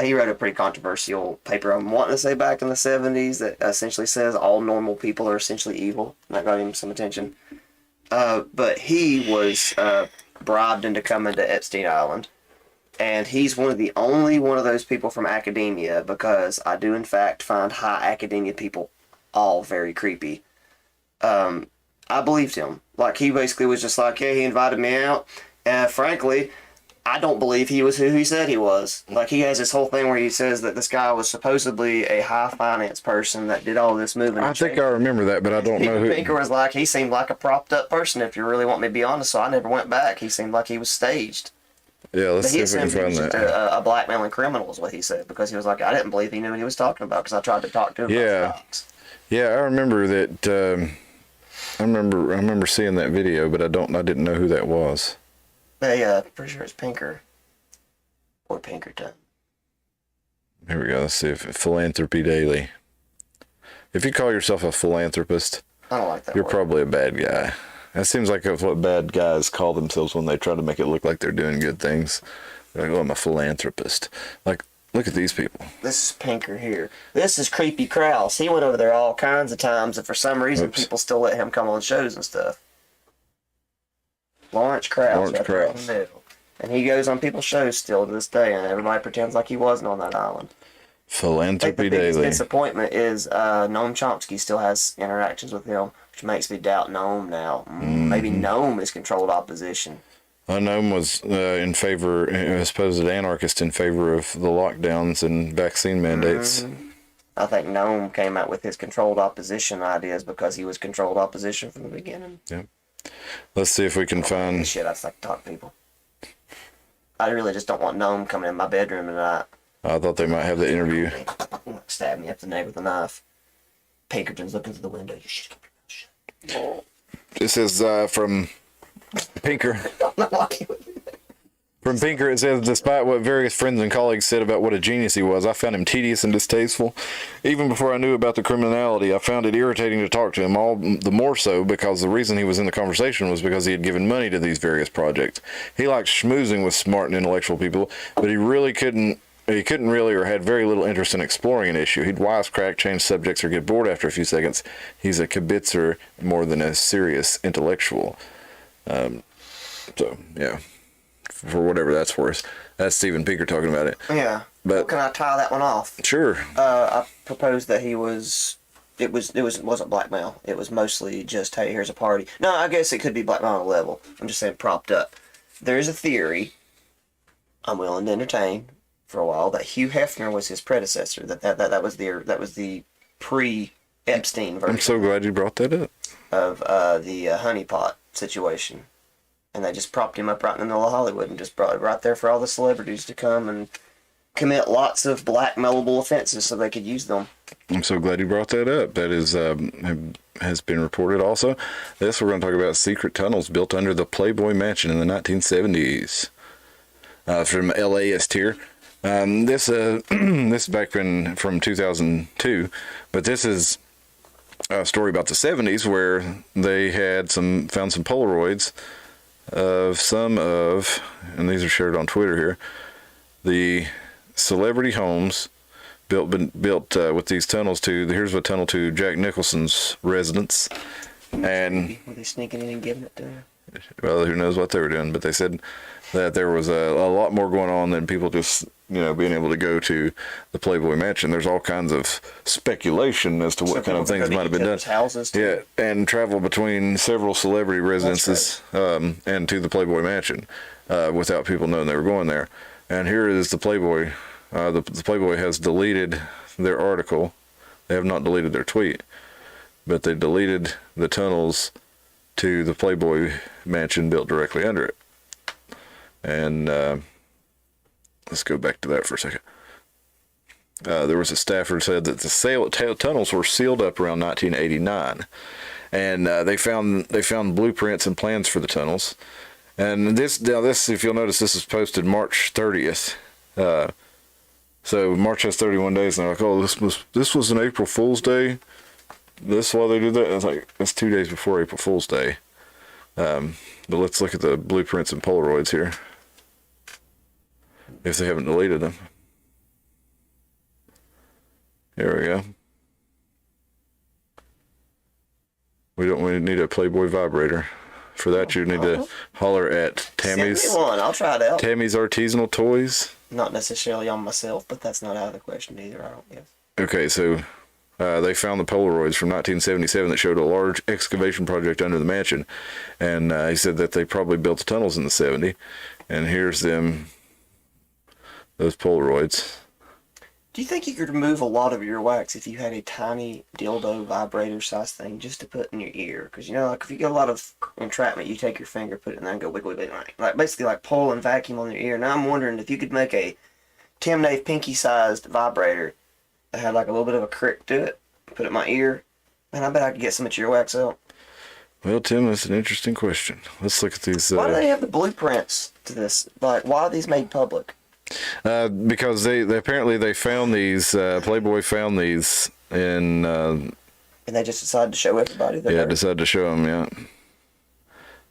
Speaker 3: He wrote a pretty controversial paper I'm wanting to say back in the 70s that essentially says all normal people are essentially evil. That got him some attention. But he was bribed into coming to Epstein Island. And he's the only one of those people from academia, because I do in fact find high academia people all very creepy. I believed him. Like, he basically was just like, yeah, he invited me out. And frankly, I don't believe he was who he said he was. Like, he has this whole thing where he says that this guy was supposedly a high finance person that did all this moving.
Speaker 2: I think I remember that, but I don't know who.
Speaker 3: Pinker was like, he seemed like a propped up person, if you really want me to be honest, so I never went back. He seemed like he was staged.
Speaker 2: Yeah, let's
Speaker 3: But
Speaker 2: see
Speaker 3: he
Speaker 2: if we can
Speaker 3: assumed he
Speaker 2: find
Speaker 3: was
Speaker 2: that.
Speaker 3: just a blackmailing criminal is what he said, because he was like, I didn't believe he knew what he was talking about, because I tried to talk to him
Speaker 2: Yeah.
Speaker 3: about stocks.
Speaker 2: Yeah, I remember that. I remember seeing that video, but I didn't know who that was.
Speaker 3: Yeah, pretty sure it's Pinker. Or Pinkerton.
Speaker 2: Here we go. Let's see if Philanthropy Daily. If you call yourself a philanthropist,
Speaker 3: I don't like that
Speaker 2: you're
Speaker 3: word.
Speaker 2: probably a bad guy. That seems like what bad guys call themselves when they try to make it look like they're doing good things. They're like, oh, I'm a philanthropist. Like, look at these people.
Speaker 3: This is Pinker here. This is Creepy Krause. He went over there all kinds of times, and for some reason,
Speaker 2: Oops.
Speaker 3: people still let him come on shows and stuff. Lawrence Krause.
Speaker 2: Lawrence
Speaker 3: right there in
Speaker 2: Krause.
Speaker 3: the middle. And he goes on people's shows still to this day, and everybody pretends like he wasn't on that island. I think
Speaker 2: Philanthropy
Speaker 3: the biggest
Speaker 2: Daily.
Speaker 3: disappointment is Noam Chomsky still has interactions with him, which makes me doubt Noam now. Maybe Noam is controlled opposition.
Speaker 2: Unknown was in favor, a supposed anarchist in favor of the lockdowns and vaccine mandates.
Speaker 3: I think Noam came out with his controlled opposition ideas because he was controlled opposition from the beginning.
Speaker 2: Let's see if we can find.
Speaker 3: Shit, I just like to talk to people. I really just don't want Noam coming in my bedroom tonight.
Speaker 2: I thought they might have the interview.
Speaker 3: Stab me up the neck with a knife. Pinkerton's looking through the window. You should keep your mouth shut.
Speaker 2: This is from Pinker. From Pinker, it says, despite what various friends and colleagues said about what a genius he was, I found him tedious and distasteful. Even before I knew about the criminality, I found it irritating to talk to him, all the more so because the reason he was in the conversation was because he had given money to these various projects. He liked schmoozing with smart and intellectual people, but he couldn't really or had very little interest in exploring an issue. He'd wisecrack, change subjects, or get bored after a few seconds. He's a kibitzer more than a serious intellectual. So, yeah. For whatever that's worth. That's Steven Pinker talking about it.
Speaker 3: Yeah.
Speaker 2: But
Speaker 3: Can I tie that one off?
Speaker 2: sure.
Speaker 3: I proposed that it wasn't blackmail. It was mostly just, hey, here's a party. No, I guess it could be blackmail on a level. I'm just saying propped up. There is a theory I'm willing to entertain for a while that Hugh Hefner was his predecessor. That was the pre-Epstein version
Speaker 2: I'm so glad you brought that up.
Speaker 3: of the honeypot situation. And they just propped him up right in the middle of Hollywood and just brought it right there for all the celebrities to come and commit lots of blackmailable offenses so they could use them.
Speaker 2: I'm so glad you brought that up. That is has been reported also. This, we're going to talk about secret tunnels built under the Playboy Mansion in the 1970s. From LAist here. This is back from 2002, but this is a story about the 70s where they had found some Polaroids of and these are shared on Twitter here, the celebrity homes built with these tunnels here's a tunnel to Jack Nicholson's residence, and
Speaker 3: Were they sneaking in and giving it to him?
Speaker 2: well, who knows what they were doing, but they said that there was a lot more going on than people just being able to go to the Playboy Mansion. There's all kinds of speculation as to what kind of things might have been done.
Speaker 3: Houses too.
Speaker 2: Yeah, and travel between several celebrity residences and to the Playboy Mansion without people knowing they were going there. And here is the Playboy. The Playboy has deleted their article. They have not deleted their tweet, but they deleted the tunnels to the Playboy Mansion built directly under it. And let's go back to that for a second. There was a staffer said that the tunnels were sealed up around 1989, and they found blueprints and plans for the tunnels. And this, if you'll notice, this is posted March 30th. So March has 31 days, and they're like, "Oh, this was an April Fool's Day. That's why they did that." And it's like, that's 2 days before April Fool's Day. But let's look at the blueprints and Polaroids here, if they haven't deleted them. Here we go. We need a Playboy vibrator. For that, you need to holler at Tammy's.
Speaker 3: Send me one. I'll try it out.
Speaker 2: Tammy's Artisanal Toys.
Speaker 3: Not necessarily on myself, but that's not out of the question either, I don't guess.
Speaker 2: Okay, so they found the Polaroids from 1977 that showed a large excavation project under the mansion, and he said that they probably built the tunnels in the 70s. And here's those Polaroids.
Speaker 3: Do you think you could remove a lot of earwax if you had a tiny dildo vibrator size thing just to put in your ear? Because, you know, like if you get a lot of entrapment, you take your finger, put it in there and go wiggle, wiggle, like basically like pull and vacuum on your ear. Now I'm wondering if you could make a Tim Nave pinky sized vibrator that had like a little bit of a crick to it, put it in my ear, and I bet I could get some of your earwax out.
Speaker 2: Well, Tim, that's an interesting question. Let's look at these.
Speaker 3: Why do they have the blueprints to this? Like, why are these made public?
Speaker 2: Because they apparently they found these. Playboy found these in.
Speaker 3: And they just decided to show everybody that.
Speaker 2: Yeah, decided to show them. Yeah.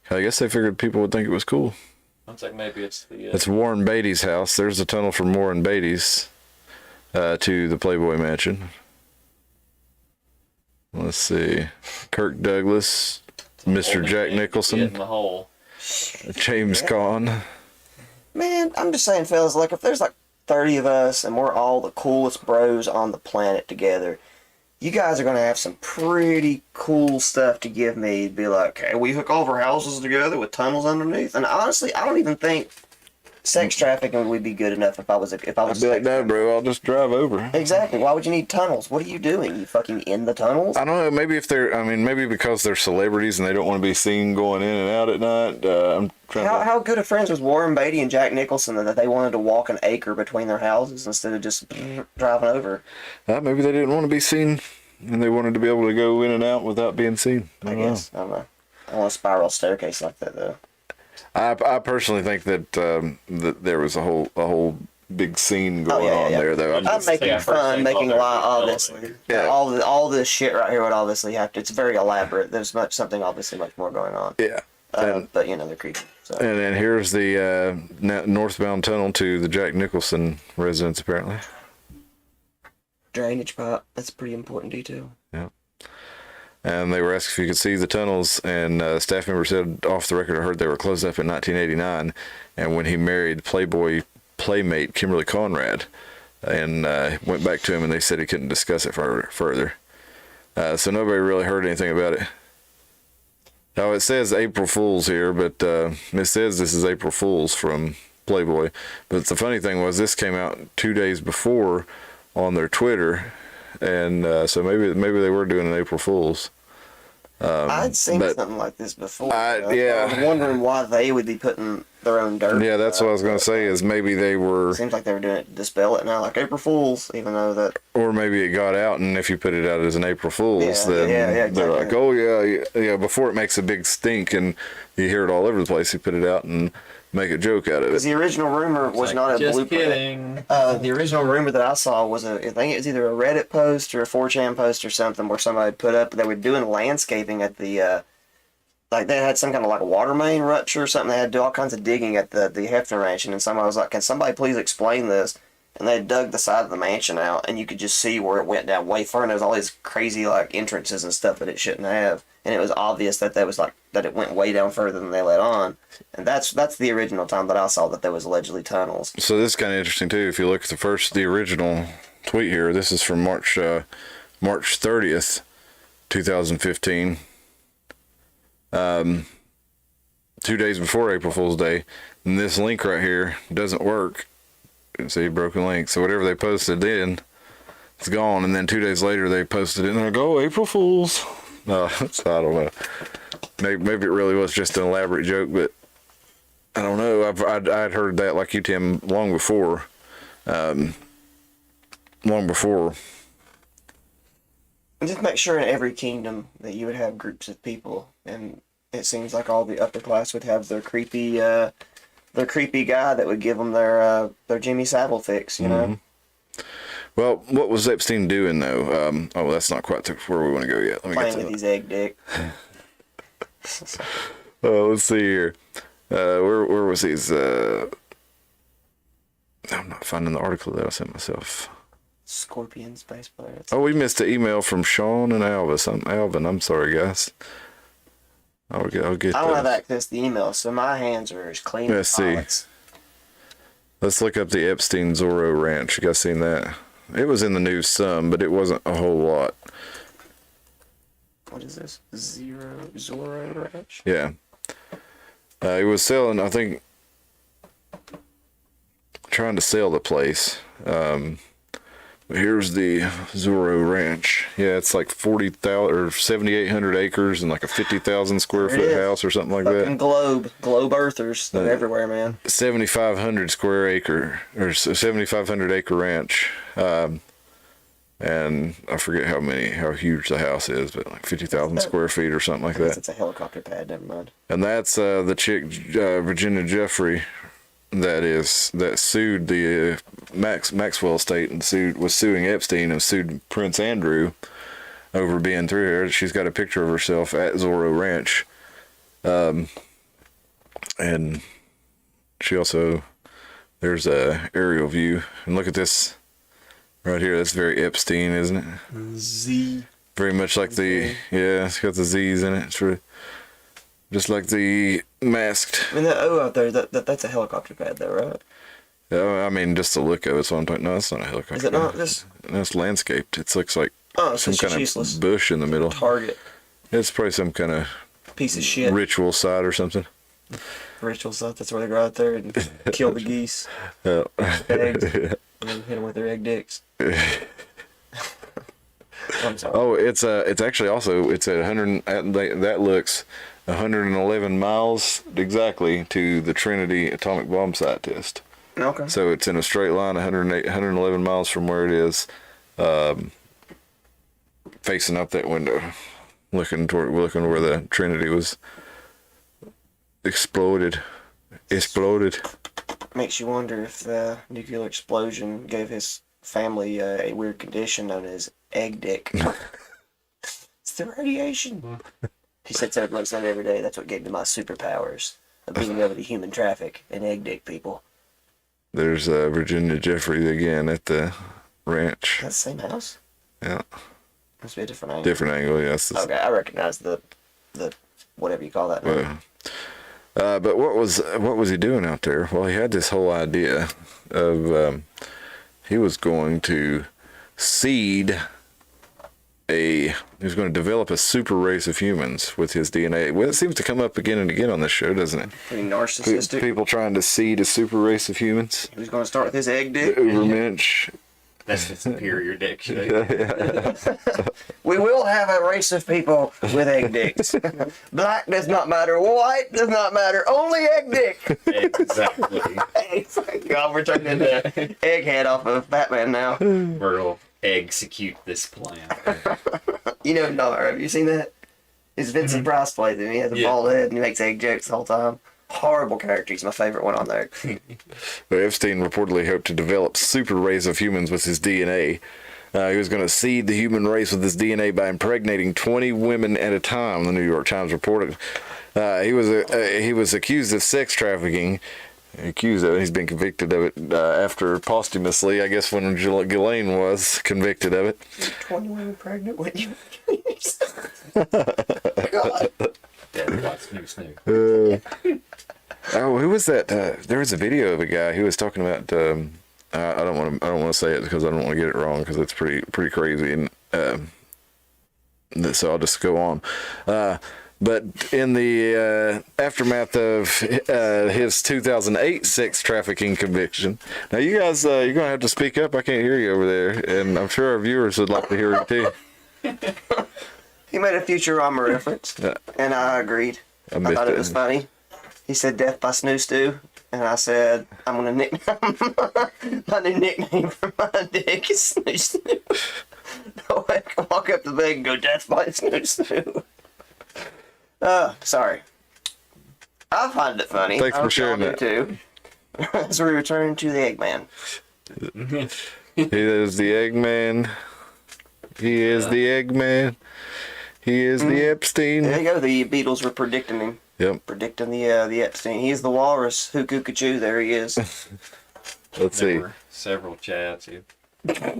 Speaker 2: I guess they figured people would think it was cool.
Speaker 4: Looks like maybe it's the.
Speaker 2: It's Warren Beatty's house. There's the tunnel from Warren Beatty's to the Playboy Mansion. Let's see, Kirk Douglas, Mr. Jack
Speaker 4: Get in
Speaker 2: Nicholson,
Speaker 4: the hole.
Speaker 2: James Caan.
Speaker 3: Man, I'm just saying, fellas, like, if there's like 30 of us and we're all the coolest bros on the planet together, you guys are going to have some pretty cool stuff to give me. Be like, hey, we hook all of our houses together with tunnels underneath. And honestly, I don't even think sex trafficking would be good enough if I was.
Speaker 2: I'd be like, no, bro, I'll just drive over.
Speaker 3: Exactly. Why would you need tunnels? What are you doing? You fucking in the tunnels?
Speaker 2: I don't know. Maybe if maybe because they're celebrities and they don't want to be seen going in and out at night. I'm trying
Speaker 3: How good of friends was Warren Beatty and Jack Nicholson that they wanted to walk an acre between their houses instead of just driving over?
Speaker 2: maybe they didn't want to be seen, and they wanted to be able to go in and out without being seen.
Speaker 3: I guess. I don't know. I want a spiral staircase like that, though.
Speaker 2: I personally think that that there was a whole big scene going on there, though.
Speaker 3: I'm making
Speaker 4: Yeah,
Speaker 3: fun,
Speaker 4: first
Speaker 3: making
Speaker 4: thing,
Speaker 3: light,
Speaker 4: all
Speaker 3: obviously.
Speaker 2: Yeah.
Speaker 3: All this shit right here would obviously have to. It's very elaborate. There's something obviously much more going on.
Speaker 2: Yeah.
Speaker 3: But you know they're creepy. So.
Speaker 2: And then here's the northbound tunnel to the Jack Nicholson residence, apparently.
Speaker 3: Drainage pipe. That's a pretty important detail.
Speaker 2: Yeah. And they were asked if you could see the tunnels, and a staff member said off the record, I heard they were closed up in 1989, and when he married Playboy playmate Kimberly Conrad, and went back to him, and they said he couldn't discuss it further. So nobody really heard anything about it. Now, it says April Fool's here, but it says this is April Fool's from Playboy. But the funny thing was, this came out 2 days before on their Twitter, and so maybe they were doing an April Fool's.
Speaker 3: I'd seen something like this before.
Speaker 2: Yeah.
Speaker 3: I was wondering why they would be putting their own dirt.
Speaker 2: Yeah, that's what I was going to say, is maybe they were...
Speaker 3: Seems like they were doing it to dispel it now, like April Fools, even though that...
Speaker 2: Or maybe it got out, and if you put it out as an April Fool's, then
Speaker 3: exactly.
Speaker 2: they're like, oh, yeah, before it makes a big stink and you hear it all over the place, you put it out and make a joke out of
Speaker 3: Because
Speaker 2: it.
Speaker 3: the original rumor was not a
Speaker 4: Just
Speaker 3: blueprint.
Speaker 4: kidding.
Speaker 3: The original rumor that I saw was I think it was either a Reddit post or a 4chan post or something where somebody put up, they were doing landscaping at the, like they had some kind of like a water main rupture or something. They had to do all kinds of digging at the Hefner Mansion, and somebody was like, can somebody please explain this? And they dug the side of the mansion out, and you could just see where it went down way far, and there was all these crazy like entrances and stuff that it shouldn't have. And it was obvious that that it went way down further than they let on. And that's the original time that I saw that there was allegedly tunnels.
Speaker 2: So this is kind of interesting, too. If you look at the original tweet here, this is from March 30th, 2015. 2 days before April Fool's Day, and this link right here doesn't work. You can see broken link. So whatever they posted then, it's gone. And then 2 days later, they posted it, and they're like, "Oh, April Fool's." No, so I don't know. Maybe it really was just an elaborate joke, but I don't know. I'd heard that, like you, Tim, long before. long before.
Speaker 3: And just make sure in every kingdom that you would have groups of people, and it seems like all the upper class would have their creepy guy that would give them their Jimmy Savile fix, you know.
Speaker 2: Well, what was Epstein doing though? Oh, that's not quite where we want to go yet. Let me
Speaker 3: Playing
Speaker 2: get
Speaker 3: with
Speaker 2: to
Speaker 3: his egg dick.
Speaker 2: let's see here. Where was his? I'm not finding the article that I sent myself.
Speaker 3: Scorpion space player.
Speaker 2: Oh, we missed an email from Sean and Alvin. I'm sorry, guys. I'll get
Speaker 3: I don't
Speaker 2: those.
Speaker 3: have access to the email, so my hands are as clean
Speaker 2: Let's
Speaker 3: as
Speaker 2: see.
Speaker 3: pilots.
Speaker 2: Let's look up the Epstein Zorro Ranch. You guys seen that? It was in the news some, but it wasn't a whole lot.
Speaker 3: What is this? Zorro Ranch?
Speaker 2: Yeah. He was selling, I think, trying to sell the place. Here's the Zorro Ranch. Yeah, it's like 40,000 or 7,800 acres and like a 50,000 square
Speaker 3: There it
Speaker 2: foot
Speaker 3: is.
Speaker 2: house or something like
Speaker 3: Fucking
Speaker 2: that.
Speaker 3: globe earthers. They're everywhere, man.
Speaker 2: 7,500 square acre or 7,500 acre ranch. And I forget how huge the house is, but like 50,000 square feet or something like
Speaker 3: I guess
Speaker 2: that.
Speaker 3: it's a helicopter pad. Never mind.
Speaker 2: And that's the chick Virginia Jeffrey that sued the Maxwell estate and was suing Epstein and sued Prince Andrew over being through here. She's got a picture of herself at Zorro Ranch, and she also there's a aerial view, and look at this right here. That's very Epstein, isn't it?
Speaker 3: Z.
Speaker 2: Very much like it's got the Z's in it. It's really, just like the masked.
Speaker 3: I mean, that O out there, that's a helicopter pad, though, right?
Speaker 2: I mean, just the look of it. So I'm talking. No, it's not a helicopter.
Speaker 3: Is it not? This
Speaker 2: No, it's landscaped. It looks like
Speaker 3: so
Speaker 2: some
Speaker 3: it's
Speaker 2: kind
Speaker 3: just
Speaker 2: of
Speaker 3: useless.
Speaker 2: bush in the middle.
Speaker 3: Target
Speaker 2: It's probably some kind of
Speaker 3: piece of shit.
Speaker 2: ritual site or something.
Speaker 3: Ritual stuff. That's where they go out there and kill the geese,
Speaker 2: Yeah.
Speaker 3: eggs, and then hit them with their egg dicks. I'm sorry.
Speaker 2: Oh, it's actually also it's at 100. That looks 111 miles exactly to the Trinity atomic bomb site test.
Speaker 3: Okay.
Speaker 2: So it's in a straight line, 111 miles from where it is, facing up that window, looking where the Trinity was exploded.
Speaker 3: Makes you wonder if the nuclear explosion gave his family a weird condition known as egg dick. It's the radiation. He sits there and looks at it every day. That's what gave me my superpowers of being able to human traffic and egg dick people.
Speaker 2: There's Virginia Jeffrey again at the ranch.
Speaker 3: That's the same house?
Speaker 2: Yeah,
Speaker 3: Must be a different angle.
Speaker 2: different angle. Yes.
Speaker 3: Okay, I recognize the whatever you call that now.
Speaker 2: But what was he doing out there? Well, he had this whole idea of he was going to seed he was going to develop a super race of humans with his DNA. Well, it seems to come up again and again on this show, doesn't it?
Speaker 3: Pretty narcissistic.
Speaker 2: People trying to seed a super race of humans.
Speaker 3: He was going to start with his egg dick.
Speaker 2: Ubermensch.
Speaker 4: That's the superior dick shape.
Speaker 3: We will have a race of people with egg dicks. Black does not matter. White does not matter. Only egg dick.
Speaker 4: Exactly.
Speaker 3: God, we're turning into Egghead off of Batman now.
Speaker 4: We'll execute this plan.
Speaker 3: You know, Nar, have you seen that? It's Vincent Price plays him. He has a bald head and he makes egg jokes the whole time. Horrible character. He's my favorite one on there.
Speaker 2: Epstein reportedly hoped to develop super race of humans with his DNA. He was going to seed the human race with his DNA by impregnating 20 women at a time, the New York Times reported. He was accused of sex trafficking. Accused of it. He's been convicted of it after posthumously, I guess, when Ghislaine was convicted of it.
Speaker 3: 20 women pregnant with you. God.
Speaker 4: Dead what's new.
Speaker 2: Oh, who was that? There was a video of a guy who was talking about. I don't want to say it because I don't want to get it wrong because it's pretty crazy, and so I'll just go on. But in the aftermath of his 2008 sex trafficking conviction, now you guys, you're gonna have to speak up. I can't hear you over there, and I'm sure our viewers would like to hear it too.
Speaker 3: He made a Futurama reference, and I agreed. I thought it was funny. He said death by snoo stew. And I said, I'm gonna nickname my new nickname for my dick is Snoo Snoo. I walk up to the bed and go, Death by Snoo Snoo. Sorry. I find it funny.
Speaker 2: Thanks
Speaker 3: I
Speaker 2: for
Speaker 3: hope
Speaker 2: sharing
Speaker 3: y'all
Speaker 2: that.
Speaker 3: do too. As we return to the Eggman.
Speaker 2: He is the Eggman. He is the Eggman. He is the Epstein.
Speaker 3: There you go. The Beatles were predicting him.
Speaker 2: Yep.
Speaker 3: Predicting the Epstein. He's the walrus. Hoo-coo-coo. There he is.
Speaker 2: Let's see.
Speaker 4: There were several chats.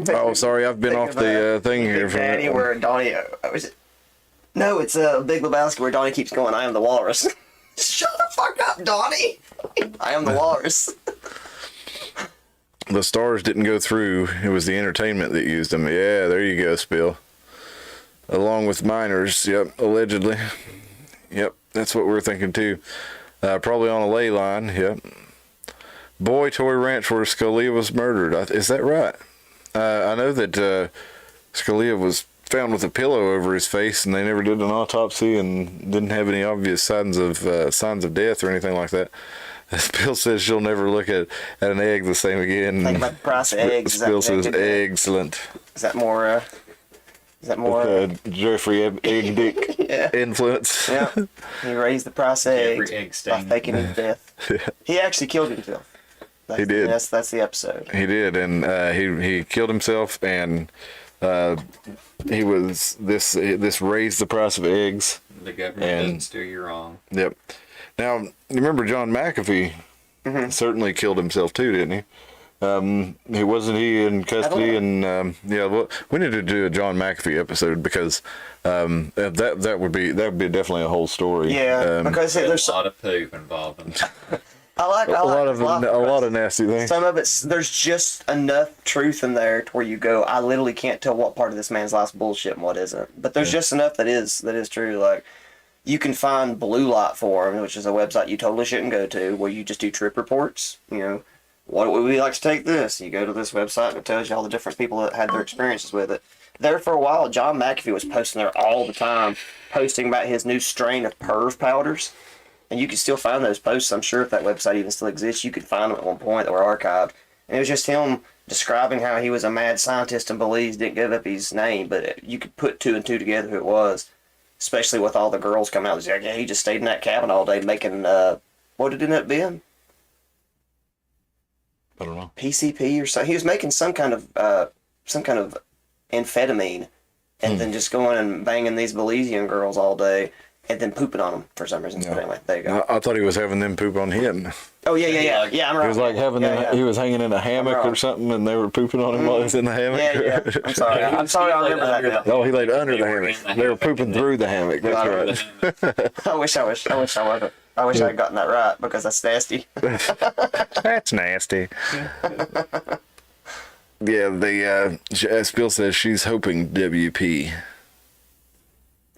Speaker 2: Oh, sorry, I've been off the thing here
Speaker 3: Big
Speaker 2: for
Speaker 3: Daddy, where Donnie, is it? No, it's Big Lebowski where Donnie keeps going, I am the walrus. Shut the fuck up, Donnie! I am the walrus.
Speaker 2: The stars didn't go through. It was the entertainment that used them. Yeah, there you go, Spill. Along with minors, yep, allegedly. Yep, that's what we're thinking too. Probably on a ley line, yep. Boy Toy Ranch where Scalia was murdered. Is that right? I know that Scalia was found with a pillow over his face, and they never did an autopsy and didn't have any obvious signs of death or anything like that. Bill says she'll never look at an egg the same again.
Speaker 3: Think about the price of eggs. Is that
Speaker 2: Bill says
Speaker 3: connected?
Speaker 2: excellent.
Speaker 3: Is that more,
Speaker 2: Jeffrey Egg Dick
Speaker 3: yeah.
Speaker 2: influence.
Speaker 3: Yeah. He raised the price of
Speaker 4: Jeffrey
Speaker 3: eggs
Speaker 4: Epstein.
Speaker 3: by faking his death. He actually killed himself.
Speaker 2: He did.
Speaker 3: That's the episode.
Speaker 2: He did, and he killed himself, and he was this raised the price of eggs.
Speaker 4: The government
Speaker 2: And-
Speaker 4: doesn't steer you wrong.
Speaker 2: Yep. Now you remember John McAfee certainly killed himself too, didn't he? Wasn't he in custody? And yeah, well, we need to do a John McAfee episode because that would be definitely a whole story.
Speaker 3: Yeah, because
Speaker 4: There's
Speaker 3: there's
Speaker 4: a lot of poop involved in it.
Speaker 3: I like
Speaker 2: a lot of nasty things.
Speaker 3: Some of it's there's just enough truth in there to where you go, I literally can't tell what part of this man's life's bullshit and what isn't. But there's just enough that is true. Like you can find Blue Light Forum, which is a website you totally shouldn't go to, where you just do trip reports. You know, what would we like to take this? You go to this website and it tells you all the different people that had their experiences with it. There for a while, John McAfee was posting there all the time, posting about his new strain of perv powders. And you can still find those posts. I'm sure if that website even still exists, you could find them at one point that were archived. And it was just him describing how he was a mad scientist and Belize didn't give up his name, but you could put two and two together who it was. Especially with all the girls coming out. It was like, yeah, he just stayed in that cabin all day making, what did it end up being?
Speaker 2: I don't know.
Speaker 3: PCP or something. He was making some kind of amphetamine and then just going and banging these Belizean girls all day. And then pooping on them for some reason.
Speaker 2: Yeah.
Speaker 3: But anyway, there you go.
Speaker 2: I thought he was having them poop on him.
Speaker 3: Oh yeah. I'm right.
Speaker 2: He was like having he was hanging in a hammock
Speaker 3: wrong.
Speaker 2: or something, and they were pooping on him while he was in the hammock.
Speaker 3: Yeah. I'm sorry. I'm sorry. I remember that now.
Speaker 2: Oh, he laid under the
Speaker 4: They were in
Speaker 2: hammock.
Speaker 4: the
Speaker 2: They were
Speaker 4: hammock
Speaker 2: pooping
Speaker 4: and
Speaker 2: through the hammock. That's right.
Speaker 3: I wish I wasn't. I wish I had gotten that right because that's nasty.
Speaker 2: That's nasty. Yeah, as Bill says, she's hoping WP.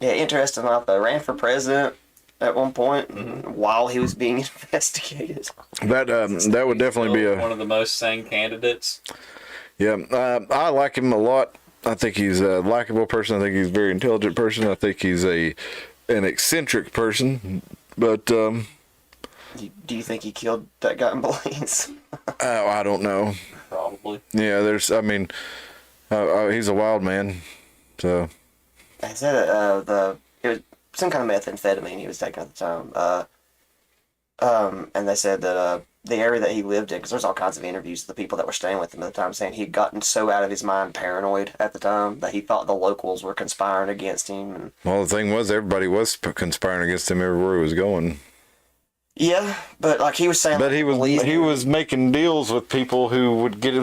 Speaker 3: Yeah, interesting enough though. Ran for president at one point while he was being investigated.
Speaker 2: That would definitely be
Speaker 4: one of the most sane candidates.
Speaker 2: Yeah. I like him a lot. I think he's a likable person. I think he's a very intelligent person. I think he's an eccentric person. But
Speaker 3: Do you think he killed that guy in Belize?
Speaker 2: I don't know.
Speaker 4: Probably.
Speaker 2: Yeah, he's a wild man. So
Speaker 3: I said it was some kind of methamphetamine he was taking at the time. And they said that the area that he lived in, because there's all kinds of interviews with the people that were staying with him at the time, saying he'd gotten so out of his mind, paranoid at the time, that he thought the locals were conspiring against him. And
Speaker 2: well, the thing was, everybody was conspiring against him everywhere he was going.
Speaker 3: yeah, but like he was saying,
Speaker 2: But
Speaker 3: like,
Speaker 2: he was making deals with people who would get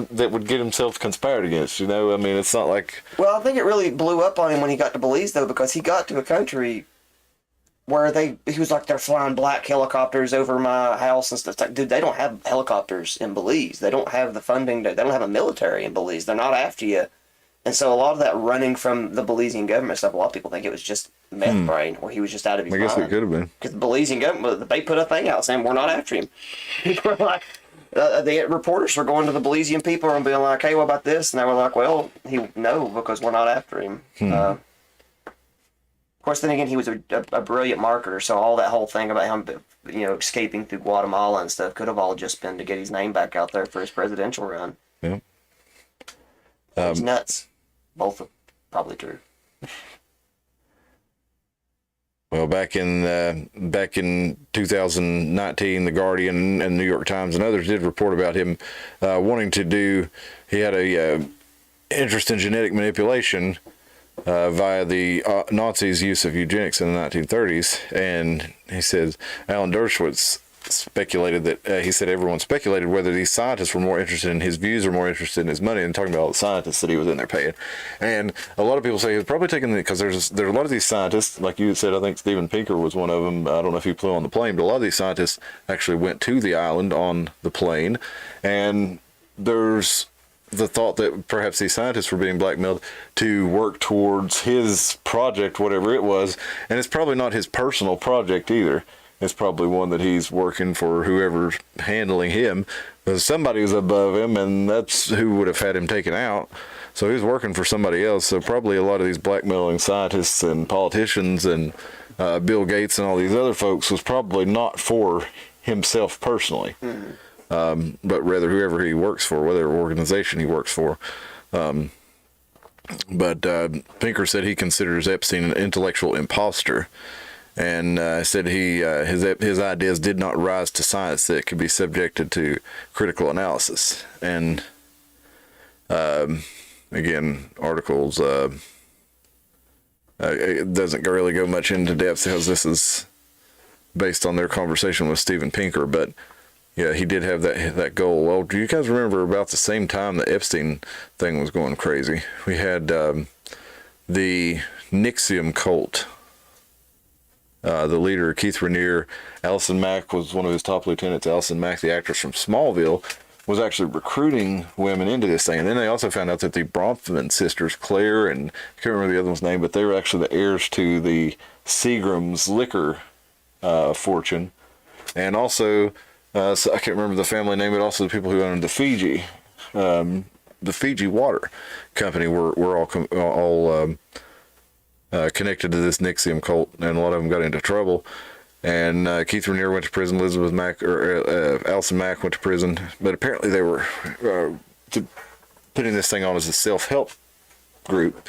Speaker 2: himself conspired against. You know, I mean, it's not like
Speaker 3: Well, I think it really blew up on him when he got to Belize, though, because he got to a country where he was like, they're flying black helicopters over my house and stuff. It's like, dude, they don't have helicopters in Belize. They don't have the funding. They don't have a military in Belize. They're not after you. And so a lot of that running from the Belizean government stuff, a lot of people think it was just meth brain, where he was just out of his
Speaker 2: I
Speaker 3: mind.
Speaker 2: guess it could have been.
Speaker 3: Because the Belizean government, they put a thing out saying, we're not after him. People were like, the reporters were going to the Belizean people and being like, hey, what about this? And they were like, well, no, because we're not after him. course, then again, he was a brilliant marketer, so all that whole thing about him, escaping through Guatemala and stuff could have all just been to get his name back out there for his presidential run.
Speaker 2: Yeah.
Speaker 3: He's nuts. Both are probably true.
Speaker 2: Well, back in 2019, The Guardian and New York Times and others did report about him wanting to do. He had a interest in genetic manipulation via the Nazis' use of eugenics in the 1930s, and he says Alan Dershowitz speculated that he said everyone speculated whether these scientists were more interested in his views or more interested in his money, and talking about all the scientists that he was in there paying. And a lot of people say he was probably taking because there's a lot of these scientists, like you said. I think Steven Pinker was one of them. I don't know if he flew on the plane, but a lot of these scientists actually went to the island on the plane, and there's the thought that perhaps these scientists were being blackmailed to work towards his project, whatever it was, and it's probably not his personal project either. It's probably one that he's working for whoever's handling him. Because somebody was above him, and that's who would have had him taken out. So he was working for somebody else. So probably a lot of these blackmailing scientists and politicians and Bill Gates and all these other folks was probably not for himself personally, but rather whoever he works for, whatever organization he works for. But Pinker said he considers Epstein an intellectual imposter, and said his ideas did not rise to science that could be subjected to critical analysis. And again, articles it doesn't really go much into depth because this is based on their conversation with Steven Pinker, but yeah, he did have that goal. Well, do you guys remember about the same time the Epstein thing was going crazy? We had the NXIVM cult. The leader, Keith Raniere, Allison Mack was one of his top lieutenants. Allison Mack, the actress from Smallville, was actually recruiting women into this thing. And then they also found out that the Bronfman sisters, Claire and I can't remember the other one's name, but they were actually the heirs to the Seagram's liquor fortune. And also, so I can't remember the family name, but also the people who owned the Fiji Water Company were all connected to this NXIVM cult, and a lot of them got into trouble. And Keith Raniere went to prison. Elizabeth Mack or Allison Mack went to prison. But apparently they were putting this thing on as a self-help group,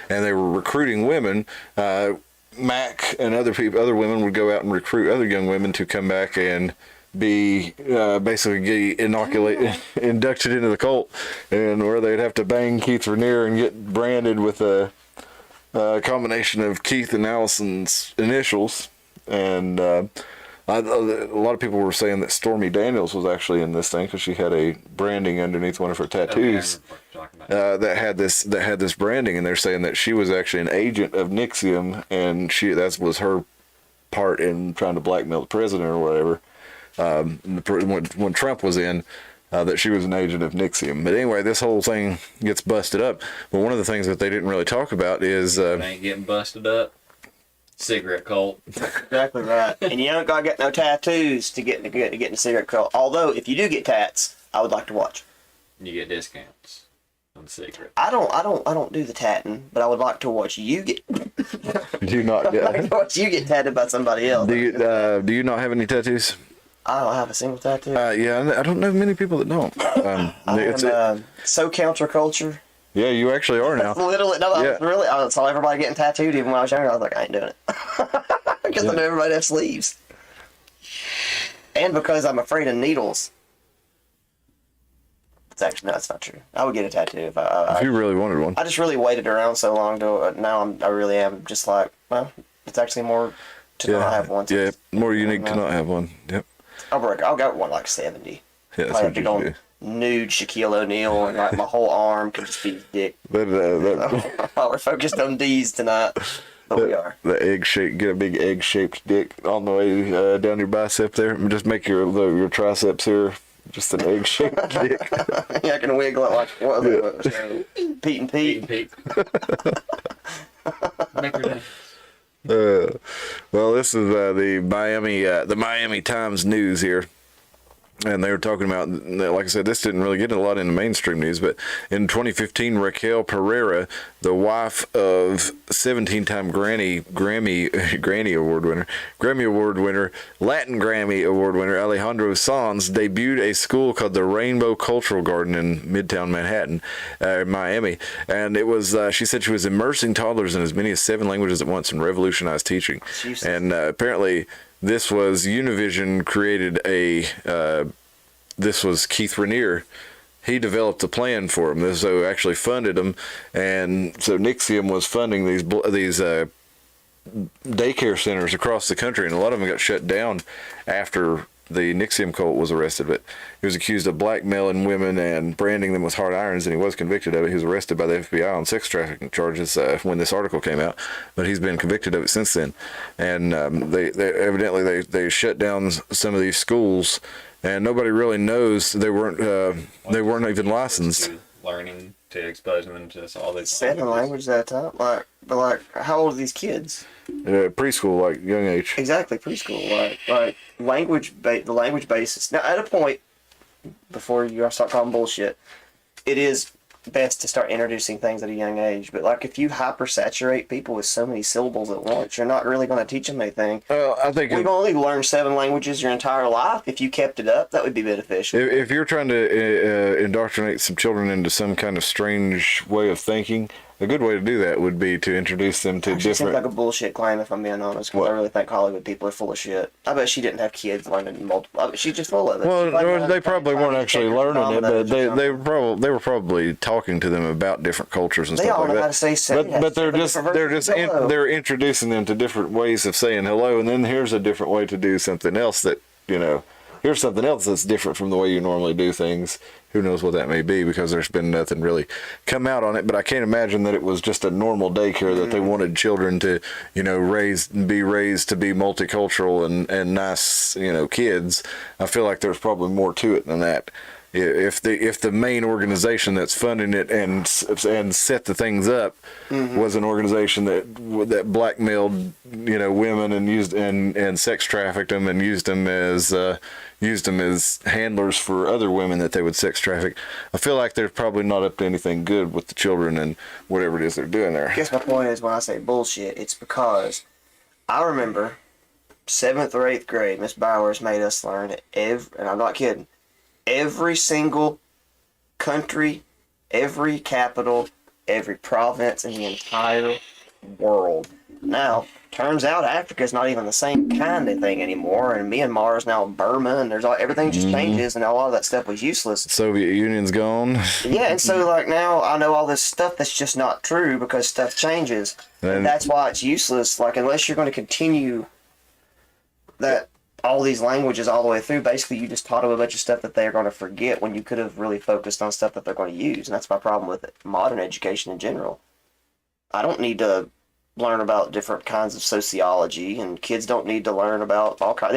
Speaker 2: and they were recruiting women. Mack and other women would go out and recruit other young women to come back and be basically get inducted into the cult, and where they'd have to bang Keith Raniere and get branded with a combination of Keith and Allison's initials. And a lot of people were saying that Stormy Daniels was actually in this thing because she had a branding underneath one of her tattoos that had this branding, and they're saying that she was actually an agent of NXIVM, and that was her part in trying to blackmail the president or whatever. When Trump was in, that she was an agent of NXIVM. But anyway, this whole thing gets busted up. But one of the things that they didn't really talk about is
Speaker 4: ain't getting busted up. Cigarette cult.
Speaker 3: Exactly right. And you don't gotta get no tattoos to get in the cigarette cult. Although, if you do get tats, I would like to watch.
Speaker 4: You get discounts on cigarettes.
Speaker 3: I don't do the tatting, but I would like to watch you get.
Speaker 2: do you not
Speaker 3: I'd like to watch you get tatted by somebody else.
Speaker 2: do you not have any tattoos?
Speaker 3: I don't have a single tattoo.
Speaker 2: Yeah, I don't know many people that don't.
Speaker 3: I am so counterculture.
Speaker 2: Yeah, you actually are now.
Speaker 3: Literally, no,
Speaker 2: Yeah.
Speaker 3: I saw everybody getting tattooed even when I was younger. I was like, I ain't doing it. Because I know everybody has sleeves. And because I'm afraid of needles. It's actually, no, that's not true. I would get a tattoo if
Speaker 2: If you really wanted one.
Speaker 3: I just really waited around so long to now I really am just like, well, it's actually more to not have one.
Speaker 2: Yeah, more unique to not have one. Yep.
Speaker 3: I'll go one like 70.
Speaker 2: Yeah, that's
Speaker 3: Probably have
Speaker 2: what
Speaker 3: to
Speaker 2: you
Speaker 3: go
Speaker 2: should do.
Speaker 3: nude Shaquille O'Neal and like my whole arm could just be his dick.
Speaker 2: That
Speaker 3: While we're focused on D's tonight, but we are.
Speaker 2: the egg shape, get a big egg shaped dick on the way down your bicep there, and just make your triceps here just an egg shaped dick.
Speaker 3: Yeah, I can wiggle it like what was it? Pete and Pete.
Speaker 4: Make her dance.
Speaker 2: Well, this is the Miami Times news here. And they were talking about, like I said, this didn't really get a lot in the mainstream news, but in 2015, Raquel Pereira, the wife of 17-time Grammy Award winner, Latin Grammy Award winner Alejandro Sanz, debuted a school called the Rainbow Cultural Garden in Midtown Manhattan, Miami. And it was, she said she was immersing toddlers in as many as 7 languages at once and revolutionized teaching.
Speaker 3: Jesus.
Speaker 2: And apparently, this was Univision created this was Keith Rainier. He developed a plan for them. So actually funded them, and so Nixium was funding these daycare centers across the country, and a lot of them got shut down after the Nixium cult was arrested. But he was accused of blackmailing women and branding them with hard irons, and he was convicted of it. He was arrested by the FBI on sex trafficking charges when this article came out, but he's been convicted of it since then. And they evidently they shut down some of these schools, and nobody really knows they weren't even licensed.
Speaker 4: Learning to expose them to all these
Speaker 3: 7 languages at a time. But how old are these kids?
Speaker 2: Preschool, like young age.
Speaker 3: Exactly, preschool. Like the language basis. Now, at a point, before you start calling bullshit, it is best to start introducing things at a young age. But like, if you hypersaturate people with so many syllables at once, you're not really going to teach them anything.
Speaker 2: Well, I think
Speaker 3: we've only learned 7 languages your entire life. If you kept it up, that would be beneficial.
Speaker 2: If you're trying to indoctrinate some children into some kind of strange way of thinking, a good way to do that would be to introduce them to
Speaker 3: Actually,
Speaker 2: different.
Speaker 3: Seems like a bullshit claim, if I'm being honest, because I really think Hollywood people are full of shit. I bet she didn't have kids learning multiple. I bet she's just full of it.
Speaker 2: Well,
Speaker 3: no,
Speaker 2: they probably weren't actually learning it, but they were probably talking to them about different cultures and
Speaker 3: They
Speaker 2: stuff
Speaker 3: all
Speaker 2: like
Speaker 3: know
Speaker 2: that.
Speaker 3: how to say
Speaker 2: but they're introducing them to different ways of saying hello, and then here's a different way to do something else that here's something else that's different from the way you normally do things. Who knows what that may be, because there's been nothing really come out on it. But I can't imagine that it was just a normal daycare that they wanted children to, be raised to be multicultural and nice, kids. I feel like there's probably more to it than that. If the main organization that's funding it and set the things up was an organization that blackmailed women and used and sex trafficked them and used them as handlers for other women that they would sex traffic, I feel like they're probably not up to anything good with the children and whatever it is they're doing there.
Speaker 3: I guess my point is, when I say bullshit, it's because I remember 7th or 8th grade, Miss Bowers made us learn and I'm not kidding, every single country, every capital, every province in the entire world. Now, turns out Africa's not even the same kind of thing anymore, and Myanmar is now Burma, and everything just changes, and a lot of that stuff was useless.
Speaker 2: Soviet Union's gone.
Speaker 3: Yeah, and so like now I know all this stuff that's just not true because stuff changes, and that's why it's useless. Like, unless you're going to continue that all these languages all the way through, basically you just taught them a bunch of stuff that they're going to forget when you could have really focused on stuff that they're going to use. And that's my problem with modern education in general. I don't need to learn about different kinds of sociology, and kids don't need to learn about all kinds.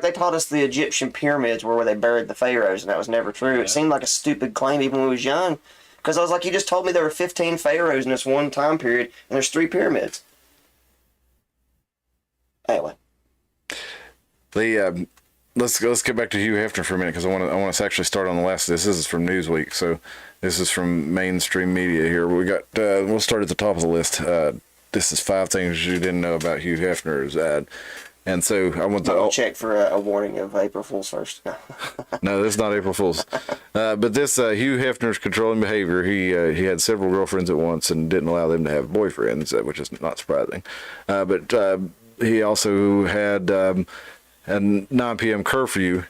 Speaker 3: They taught us the Egyptian pyramids were where they buried the pharaohs, and that was never true. It seemed like a stupid claim even when we was young, because I was like, you just told me there were 15 pharaohs in this one time period, and there's 3 pyramids. Anyway.
Speaker 2: Let's get back to Hugh Hefner for a minute, because I want us to actually start on the last of this. This is from Newsweek, so this is from mainstream media here. We got we'll start at the top of the list. This is 5 things you didn't know about Hugh Hefner. And so I want to
Speaker 3: check for a warning of April Fool's first.
Speaker 2: No, this is not April Fool's. But this Hugh Hefner's controlling behavior. He had several girlfriends at once and didn't allow them to have boyfriends, which is not surprising. But he also had a 9 p.m. curfew,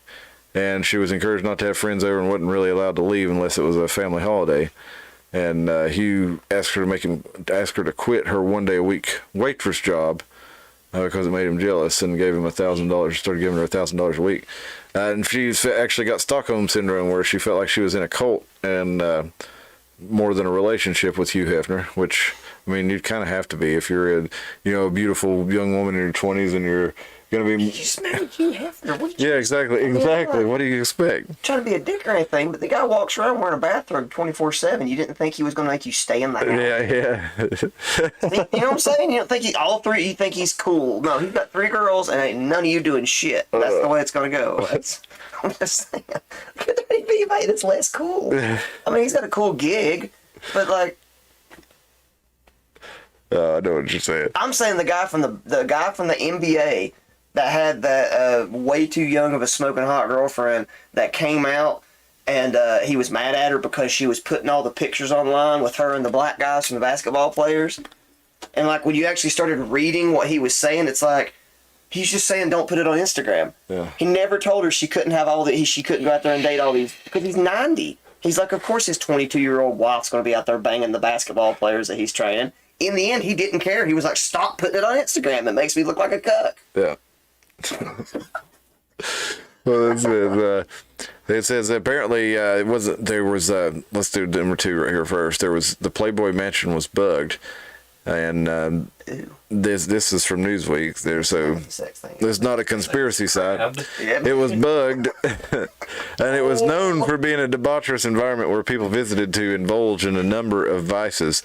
Speaker 2: and she was encouraged not to have friends over and wasn't really allowed to leave unless it was a family holiday. And Hugh asked her to quit her 1 day a week waitress job because it made him jealous, and gave him $1,000. Started giving her $1,000 a week, and she's actually got Stockholm syndrome, where she felt like she was in a cult and more than a relationship with Hugh Hefner. Which, I mean, you'd kind of have to be if you're a beautiful young woman in your 20s and going to be.
Speaker 3: You just married Hugh Hefner. What
Speaker 2: Yeah, exactly. Exactly. What do you expect?
Speaker 3: Trying to be a dick or anything, but the guy walks around wearing a bathrobe 24/7. You didn't think he was going to make you stay in the house.
Speaker 2: Yeah.
Speaker 3: You know what I'm saying? You don't think you think he's cool. No, he's got 3 girls and ain't none of you doing shit. That's the way it's going to go. I'm just saying. Could there be anybody that's less cool? I mean, he's got a cool gig, but like,
Speaker 2: I know what you're saying.
Speaker 3: I'm saying the guy from the NBA that had that way too young of a smoking hot girlfriend that came out and he was mad at her because she was putting all the pictures online with her and the black guys from the basketball players. And like when you actually started reading what he was saying, it's like he's just saying don't put it on Instagram.
Speaker 2: Yeah.
Speaker 3: He never told her she couldn't have she couldn't go out there and date all these because he's 90. He's like, of course his 22-year-old wife's going to be out there banging the basketball players that he's training. In the end, he didn't care. He was like, stop putting it on Instagram. It makes me look like a cuck.
Speaker 2: Yeah. Well, it says apparently it wasn't. There was let's do number 2 right here first. There was the Playboy Mansion was bugged, and this is from Newsweek. There's not a conspiracy side. It was bugged, and it was known for being a debaucherous environment where people visited to indulge in a number of vices.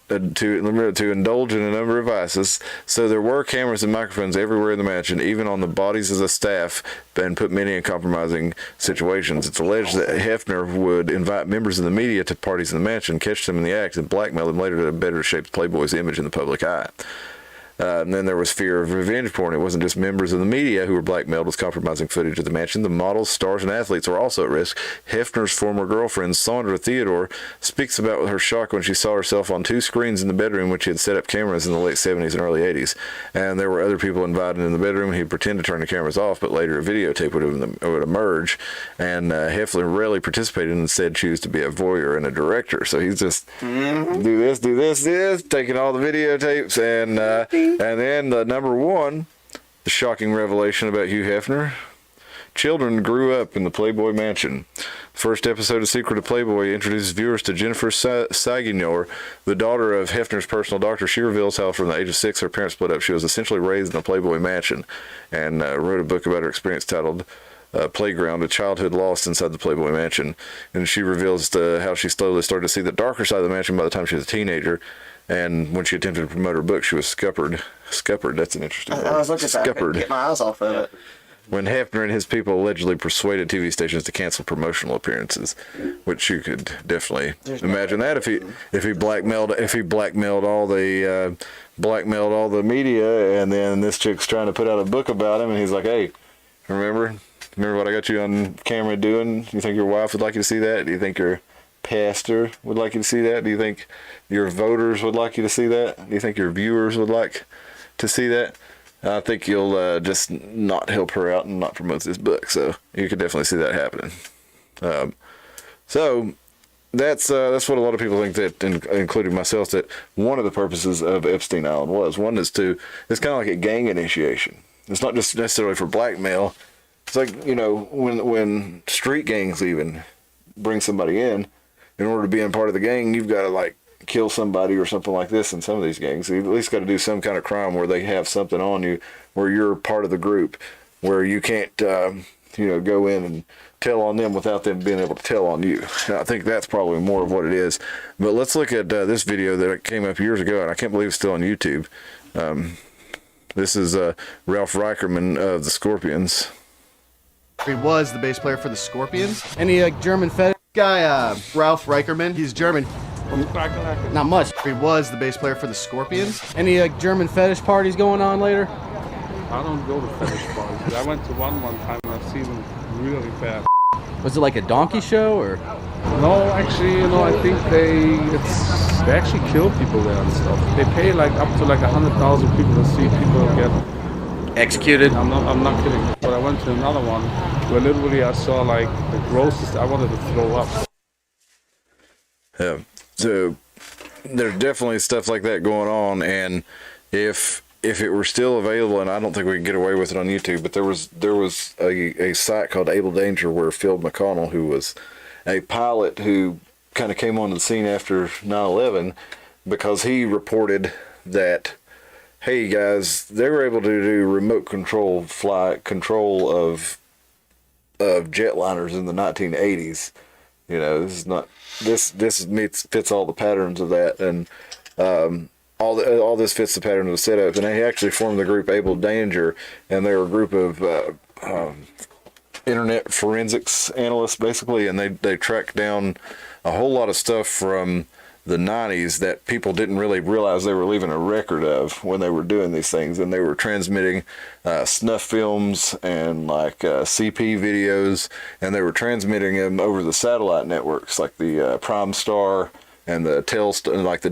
Speaker 2: To indulge in a number of vices. So there were cameras and microphones everywhere in the mansion, even on the bodies of the staff, and put many in compromising situations. It's alleged that Hefner would invite members of the media to parties in the mansion, catch them in the act, and blackmail them later to better shape the Playboy's image in the public eye. And then there was fear of revenge porn. It wasn't just members of the media who were blackmailed with compromising footage of the mansion. The models, stars, and athletes were also at risk. Hefner's former girlfriend, Sandra Theodore, speaks about her shock when she saw herself on 2 screens in the bedroom when she had set up cameras in the late 70s and early 80s. And there were other people invited in the bedroom. He'd pretend to turn the cameras off, but later a videotape would emerge. And Hefner rarely participated and instead chose to be a voyeur and a director. So he's just do this, taking all the videotapes and then the number 1, the shocking revelation about Hugh Hefner. Children grew up in the Playboy Mansion. First episode of Secret of Playboy introduces viewers to Jennifer Saguignor, the daughter of Hefner's personal doctor. She reveals how from the age of 6 her parents split up. She was essentially raised in a Playboy Mansion and wrote a book about her experience titled Playground, a childhood lost inside the Playboy Mansion. And she reveals how she slowly started to see the darker side of the mansion by the time she was a teenager. And when she attempted to promote her book, she was scuppered. Scuppered, that's an interesting word.
Speaker 3: I was looking at that. I couldn't get my eyes off of it.
Speaker 2: When Hefner and his people allegedly persuaded TV stations to cancel promotional appearances, which you could definitely imagine that if he blackmailed all the media, and then this chick's trying to put out a book about him, and he's like, hey, remember what I got you on camera doing? Do you think your wife would like you to see that? Do you think your pastor would like you to see that? Do you think your voters would like you to see that? Do you think your viewers would like to see that? I think you'll just not help her out and not promote this book. So you could definitely see that happening. So that's what a lot of people think, that, including myself, that one of the purposes of Epstein Island was. One is it's kind of like a gang initiation. It's not just necessarily for blackmail. It's like, when street gangs even bring somebody in order to be in part of the gang, you've got to like kill somebody or something like this in some of these gangs. You've at least got to do some kind of crime where they have something on you, where you're part of the group, where you can't, go in and tell on them without them being able to tell on you. I think that's probably more of what it is. But let's look at this video that came up years ago, and I can't believe it's still on YouTube. This is Ralph Reicherman of the Scorpions.
Speaker 8: He was the bass player for the Scorpions. Any German fetish guy, Ralph Reicherman, he's German. Not much. He was the bass player for the Scorpions. Any German fetish parties going on later?
Speaker 9: I don't go to fetish parties. I went to one time and I've seen them really bad.
Speaker 10: Was it like a donkey show or?
Speaker 9: No, actually, I think they actually kill people there and stuff. They pay up to 100,000 people to see people get
Speaker 10: Executed?
Speaker 9: I'm not kidding. But I went to another one where literally I saw the grossest. I wanted to throw up.
Speaker 2: Yeah. So there's definitely stuff like that going on, and if it were still available, and I don't think we can get away with it on YouTube, but there was a site called Able Danger where Phil McConnell, who was a pilot who kind of came onto the scene after 9/11, because he reported that hey guys, they were able to do remote control flight control of jetliners in the 1980s. You know, this is not fits all the patterns of that, and all this fits the pattern of the setup. And they actually formed the group Able Danger, and they were a group of internet forensics analysts basically, and they tracked down a whole lot of stuff from the 90s that people didn't really realize they were leaving a record of when they were doing these things. And they were transmitting snuff films and like CP videos, and they were transmitting them over the satellite networks like the Prime Star and the Telstar, like they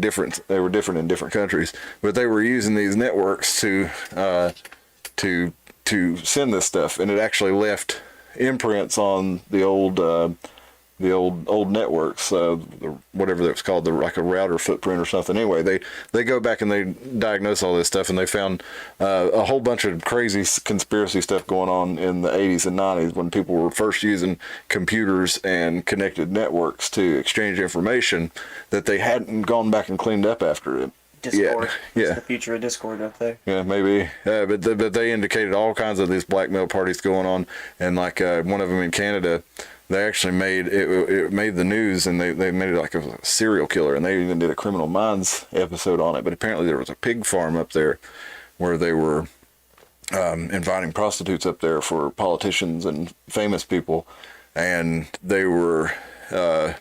Speaker 2: were different in different countries, but they were using these networks to send this stuff, and it actually left imprints on the old networks, whatever that was called, like a router footprint or something. Anyway, they go back and they diagnose all this stuff, and they found a whole bunch of crazy conspiracy stuff going on in the 80s and 90s when people were first using computers and connected networks to exchange information that they hadn't gone back and cleaned up after it.
Speaker 3: Discord.
Speaker 2: Yeah.
Speaker 3: It's the future of Discord up there.
Speaker 2: Yeah, maybe. But they indicated all kinds of these blackmail parties going on, and like one of them in Canada, they actually made it made the news, and they made it like a serial killer, and they even did a Criminal Minds episode on it. But apparently there was a pig farm up there where they were inviting prostitutes up there for politicians and famous people, and they were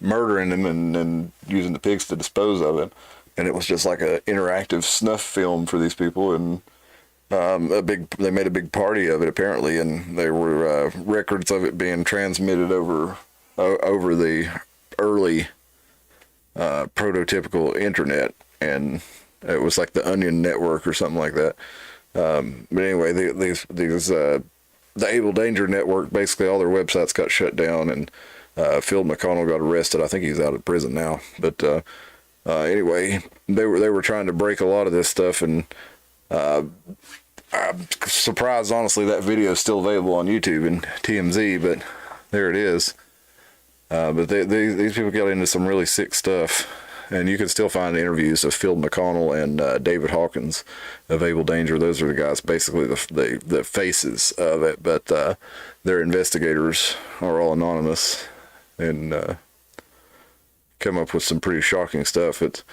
Speaker 2: murdering them and using the pigs to dispose of them. And it was just like an interactive snuff film for these people, and they made a big party of it apparently, and there were records of it being transmitted over the early prototypical internet, and it was like the Onion Network or something like that. But anyway, the Able Danger Network, basically all their websites got shut down, and Phil McConnell got arrested. I think he's out of prison now, but anyway, they were trying to break a lot of this stuff, and I'm surprised, honestly, that video is still available on YouTube and TMZ, but there it is. But these people got into some really sick stuff, and you can still find interviews of Phil McConnell and David Hawkins of Able Danger. Those are the guys, basically the faces of it, but their investigators are all anonymous, and come up with some pretty shocking stuff. It's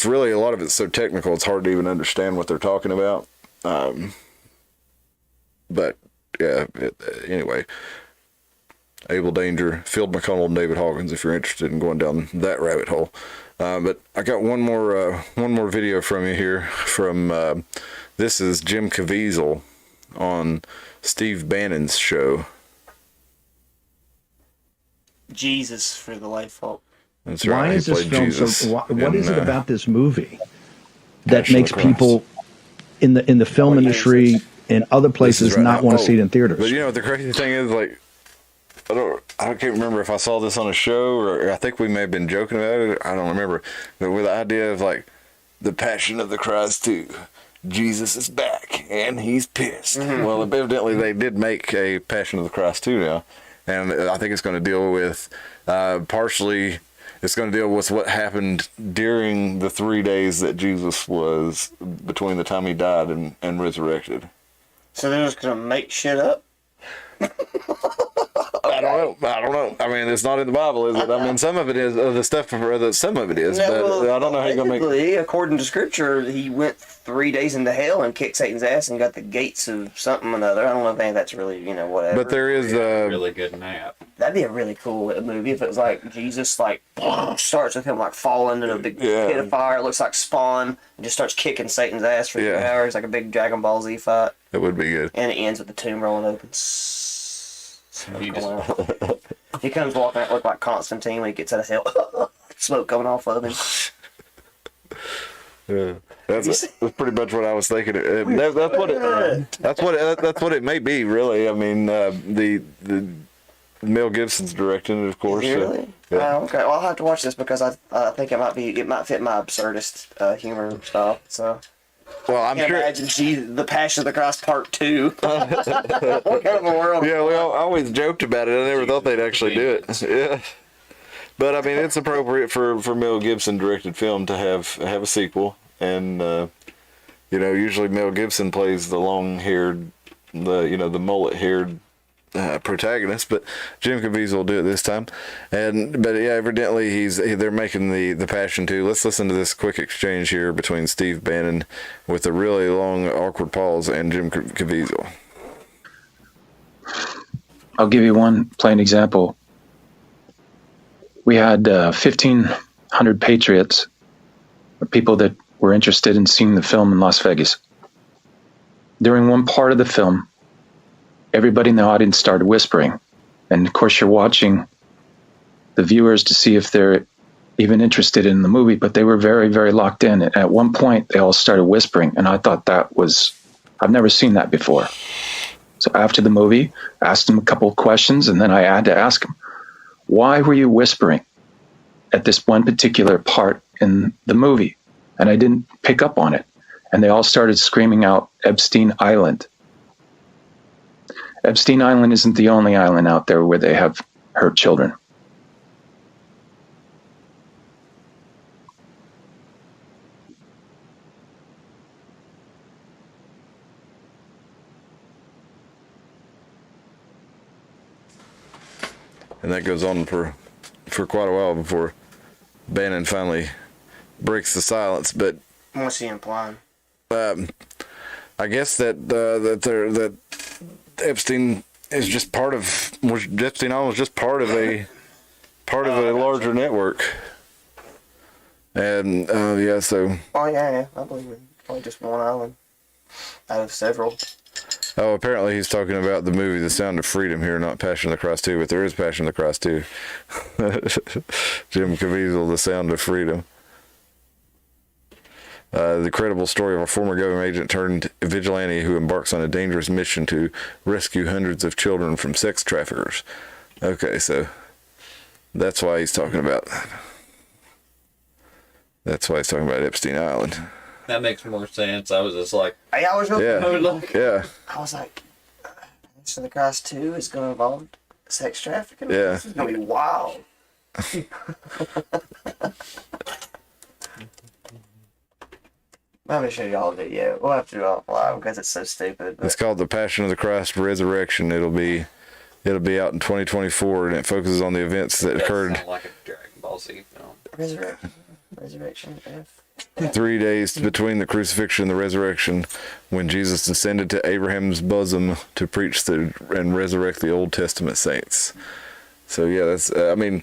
Speaker 2: really, a lot of it's so technical it's hard to even understand what they're talking about. But yeah, anyway, Able Danger, Phil McConnell, and David Hawkins, if you're interested in going down that rabbit hole. But I got one more video from you here. From this is Jim Caviezel on Steve Bannon's show.
Speaker 3: Jesus for the life fault.
Speaker 2: That's right.
Speaker 11: Why
Speaker 2: He
Speaker 11: is this
Speaker 2: played
Speaker 11: film
Speaker 2: Jesus
Speaker 11: so? What is
Speaker 2: in,
Speaker 11: it about this movie that
Speaker 2: Passion of
Speaker 11: makes
Speaker 2: the Christ.
Speaker 11: people in the film industry and other places
Speaker 2: right
Speaker 11: not
Speaker 2: now.
Speaker 11: want to see it in theaters?
Speaker 2: But you know what the crazy thing is, like, I can't remember if I saw this on a show, or I think we may have been joking about it. I don't remember. But with the idea of like the Passion of the Christ 2, Jesus is back and he's pissed.
Speaker 3: Mm-hmm.
Speaker 2: Well, evidently they did make a Passion of the Christ 2 now, and I think it's going to deal with partially. It's going to deal with what happened during the 3 days that Jesus was between the time he died and resurrected.
Speaker 3: So they're just going to make shit up?
Speaker 2: I don't know. I mean, it's not in the Bible, is it? I mean, some of it is. Some of it is,
Speaker 3: Yeah,
Speaker 2: but
Speaker 3: well,
Speaker 2: I don't know how you're going to make.
Speaker 3: technically, according to Scripture, he went 3 days into hell and kicked Satan's ass and got the gates of something or another. I don't know if any of that's really, whatever.
Speaker 2: But there is
Speaker 4: Really good nap.
Speaker 3: That'd be a really cool movie if it was like Jesus, like, starts with him, like, falling in a big
Speaker 2: Yeah.
Speaker 3: pit of fire. It looks like Spawn, and just starts kicking Satan's ass for 3 hours, like a big Dragon Ball Z fight.
Speaker 2: It would be good.
Speaker 3: And it ends with the tomb rolling open. He comes walking out, look like Constantine when he gets out of hell. Smoke coming off of him.
Speaker 2: Yeah, that's pretty much what I was thinking. That's what it may be, really. I mean, the Mel Gibson's directing it, of course.
Speaker 3: Really?
Speaker 2: Yeah.
Speaker 3: Okay. Well, I'll have to watch this because I think it might fit my absurdist humor style. So.
Speaker 2: Well, I'm
Speaker 3: I can't
Speaker 2: sure.
Speaker 3: imagine the Passion of the Christ Part 2. What kind of a world?
Speaker 2: Yeah, we always joked about it. I never thought they'd actually do it. Yeah, but I mean, it's appropriate for Mel Gibson directed film to have a sequel, and Usually Mel Gibson plays the long-haired, the mullet-haired protagonist, but Jim Caviezel will do it this time. But yeah, evidently they're making the Passion too. Let's listen to this quick exchange here between Steve Bannon with a really long, awkward pause and Jim Caviezel.
Speaker 12: I'll give you one plain example. We had 1,500 patriots, people that were interested in seeing the film in Las Vegas. During one part of the film, everybody in the audience started whispering. And of course, you're watching the viewers to see if they're even interested in the movie, but they were very, very locked in. And at one point, they all started whispering. And I thought I've never seen that before. So after the movie, I asked them a couple of questions, and then I had to ask them, why were you whispering at this one particular part in the movie? And I didn't pick up on it. And they all started screaming out, Epstein Island. Epstein Island isn't the only island out there where they have hurt children.
Speaker 2: And that goes on for quite a while before Bannon finally breaks the silence. But
Speaker 3: what's he implying?
Speaker 2: I guess that Epstein is just Epstein Island was just part of a larger network. And so.
Speaker 3: Oh yeah, I believe it. Probably just one island out of several.
Speaker 2: Oh, apparently he's talking about the movie The Sound of Freedom here, not Passion of the Christ 2, but there is Passion of the Christ 2. Jim Caviezel, The Sound of Freedom. The credible story of a former government agent turned vigilante who embarks on a dangerous mission to rescue hundreds of children from sex traffickers. Okay, so that's why he's talking about Epstein Island.
Speaker 4: That makes more sense. I was just like,
Speaker 3: I was
Speaker 2: yeah.
Speaker 3: I was like, Passion of the Christ 2 is going to involve sex trafficking?
Speaker 2: Yeah.
Speaker 3: This is going to be wild. I'm going to show you all the video. We'll have to do it offline because it's so stupid.
Speaker 2: It's called The Passion of the Christ Resurrection. It'll be out in 2024, and it focuses on the events that occurred.
Speaker 4: Sound like a Dragon Ball Z film.
Speaker 3: Resurrection F.
Speaker 2: 3 days between the crucifixion and the resurrection, when Jesus descended to Abraham's bosom to preach and resurrect the Old Testament saints. So yeah, that's
Speaker 4: Getting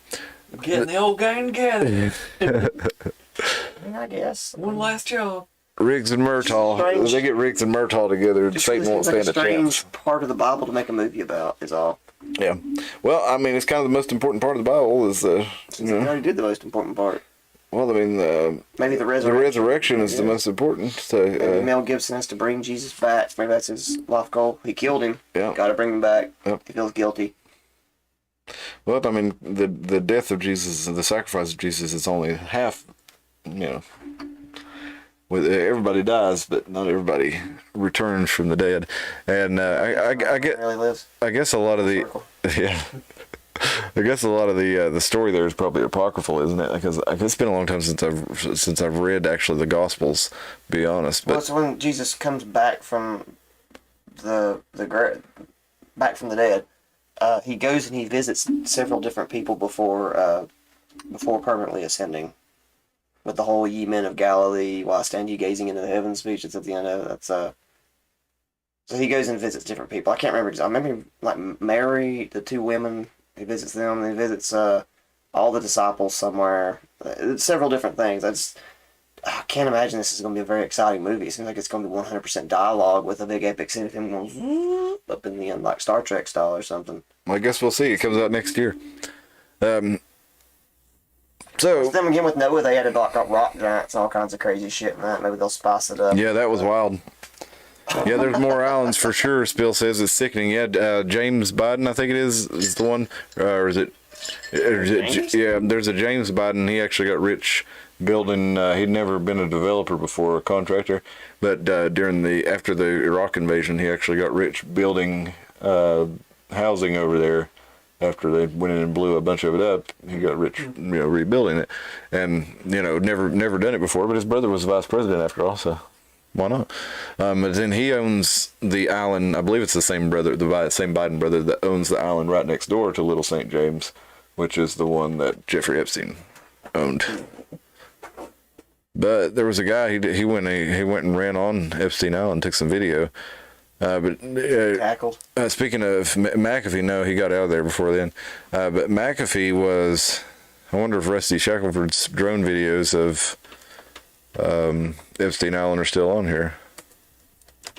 Speaker 4: the old gang together.
Speaker 3: I guess.
Speaker 4: One last job.
Speaker 2: Riggs and Murtaugh. They get Riggs and Murtaugh together. Satan won't stand a chance.
Speaker 3: Part of the Bible to make a movie about is all.
Speaker 2: Yeah. Well, it's kind of the most important part of the Bible is
Speaker 3: They already did the most important part.
Speaker 2: Well,
Speaker 3: maybe the resurrection.
Speaker 2: The resurrection is the most important. So
Speaker 3: maybe Mel Gibson has to bring Jesus back. Maybe that's his life goal. He killed him.
Speaker 2: Yeah.
Speaker 3: Got to bring him back.
Speaker 2: Yep.
Speaker 3: He feels guilty.
Speaker 2: Well, the death of Jesus, the sacrifice of Jesus, is only half. Everybody dies, but not everybody returns from the dead. And I guess a lot of the I guess a lot of the story there is probably apocryphal, isn't it? Because it's been a long time since I've read actually the Gospels. To be honest, but
Speaker 3: it's when Jesus comes back from the dead. He goes and he visits several different people before permanently ascending. With the whole "Ye men of Galilee, why stand ye gazing into the heavens" speech that's at the end of it. That's so he goes and visits different people. I can't remember. I remember like Mary, the two women. He visits them. And he visits all the disciples somewhere. Several different things. I can't imagine this is going to be a very exciting movie. It seems like it's going to be 100% dialogue with a big epic scene of him going up in the end, like Star Trek style or something.
Speaker 2: Well, I guess we'll see. It comes out next year. So
Speaker 3: them again with Noah, they had rock giants and all kinds of crazy shit in that. Maybe they'll spice it up.
Speaker 2: Yeah, that was wild. Yeah, there's more islands for sure. Spill says it's sickening. Yeah, James Biden, I think it is the one, or is it? Yeah, there's a James Biden. He actually got rich building. He'd never been a developer before, a contractor, but after the Iraq invasion, he actually got rich building housing over there. After they went in and blew a bunch of it up, he got rich, rebuilding it, and never done it before. But his brother was vice president after all, so why not? But then he owns the island. I believe it's the same brother, the same Biden brother that owns the island right next door to Little St. James, which is the one that Jeffrey Epstein owned. But there was a guy, he went and ran on Epstein Island, took some video.
Speaker 3: Tackled.
Speaker 2: Speaking of McAfee, no, he got out of there before then. But McAfee was, I wonder if Rusty Shackelford's drone videos of Epstein Island are still on here.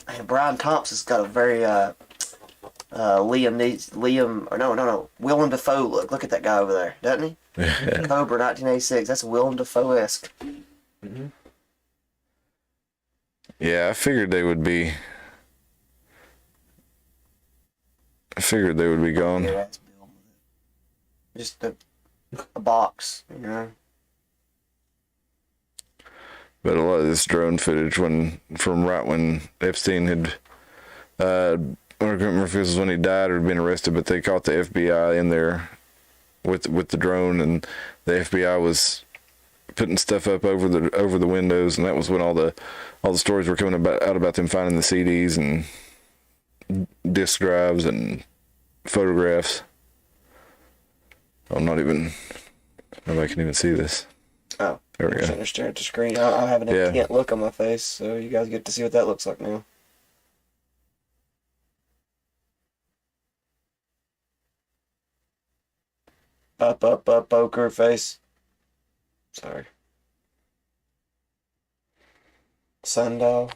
Speaker 3: And Brian Thompson's got a very Willem Dafoe look. Look at that guy over there, doesn't he? Cobra 1986. That's Willem Dafoe-esque.
Speaker 2: Mm-hmm. Yeah, I figured they would be gone.
Speaker 3: Yeah, just a box, you know.
Speaker 2: But a lot of this drone footage from right when Epstein had, I don't remember if it was when he died or had been arrested, but they caught the FBI in there with the drone, and the FBI was putting stuff up over the windows, and that was when all the stories were coming out about them finding the CDs and disk drives and photographs. Nobody can even see this.
Speaker 3: Oh,
Speaker 2: there we go.
Speaker 3: I'm staring at the screen. I have an intent look on my face, so you guys get to see what that looks like now. Up, poker face. Sorry. Sundial.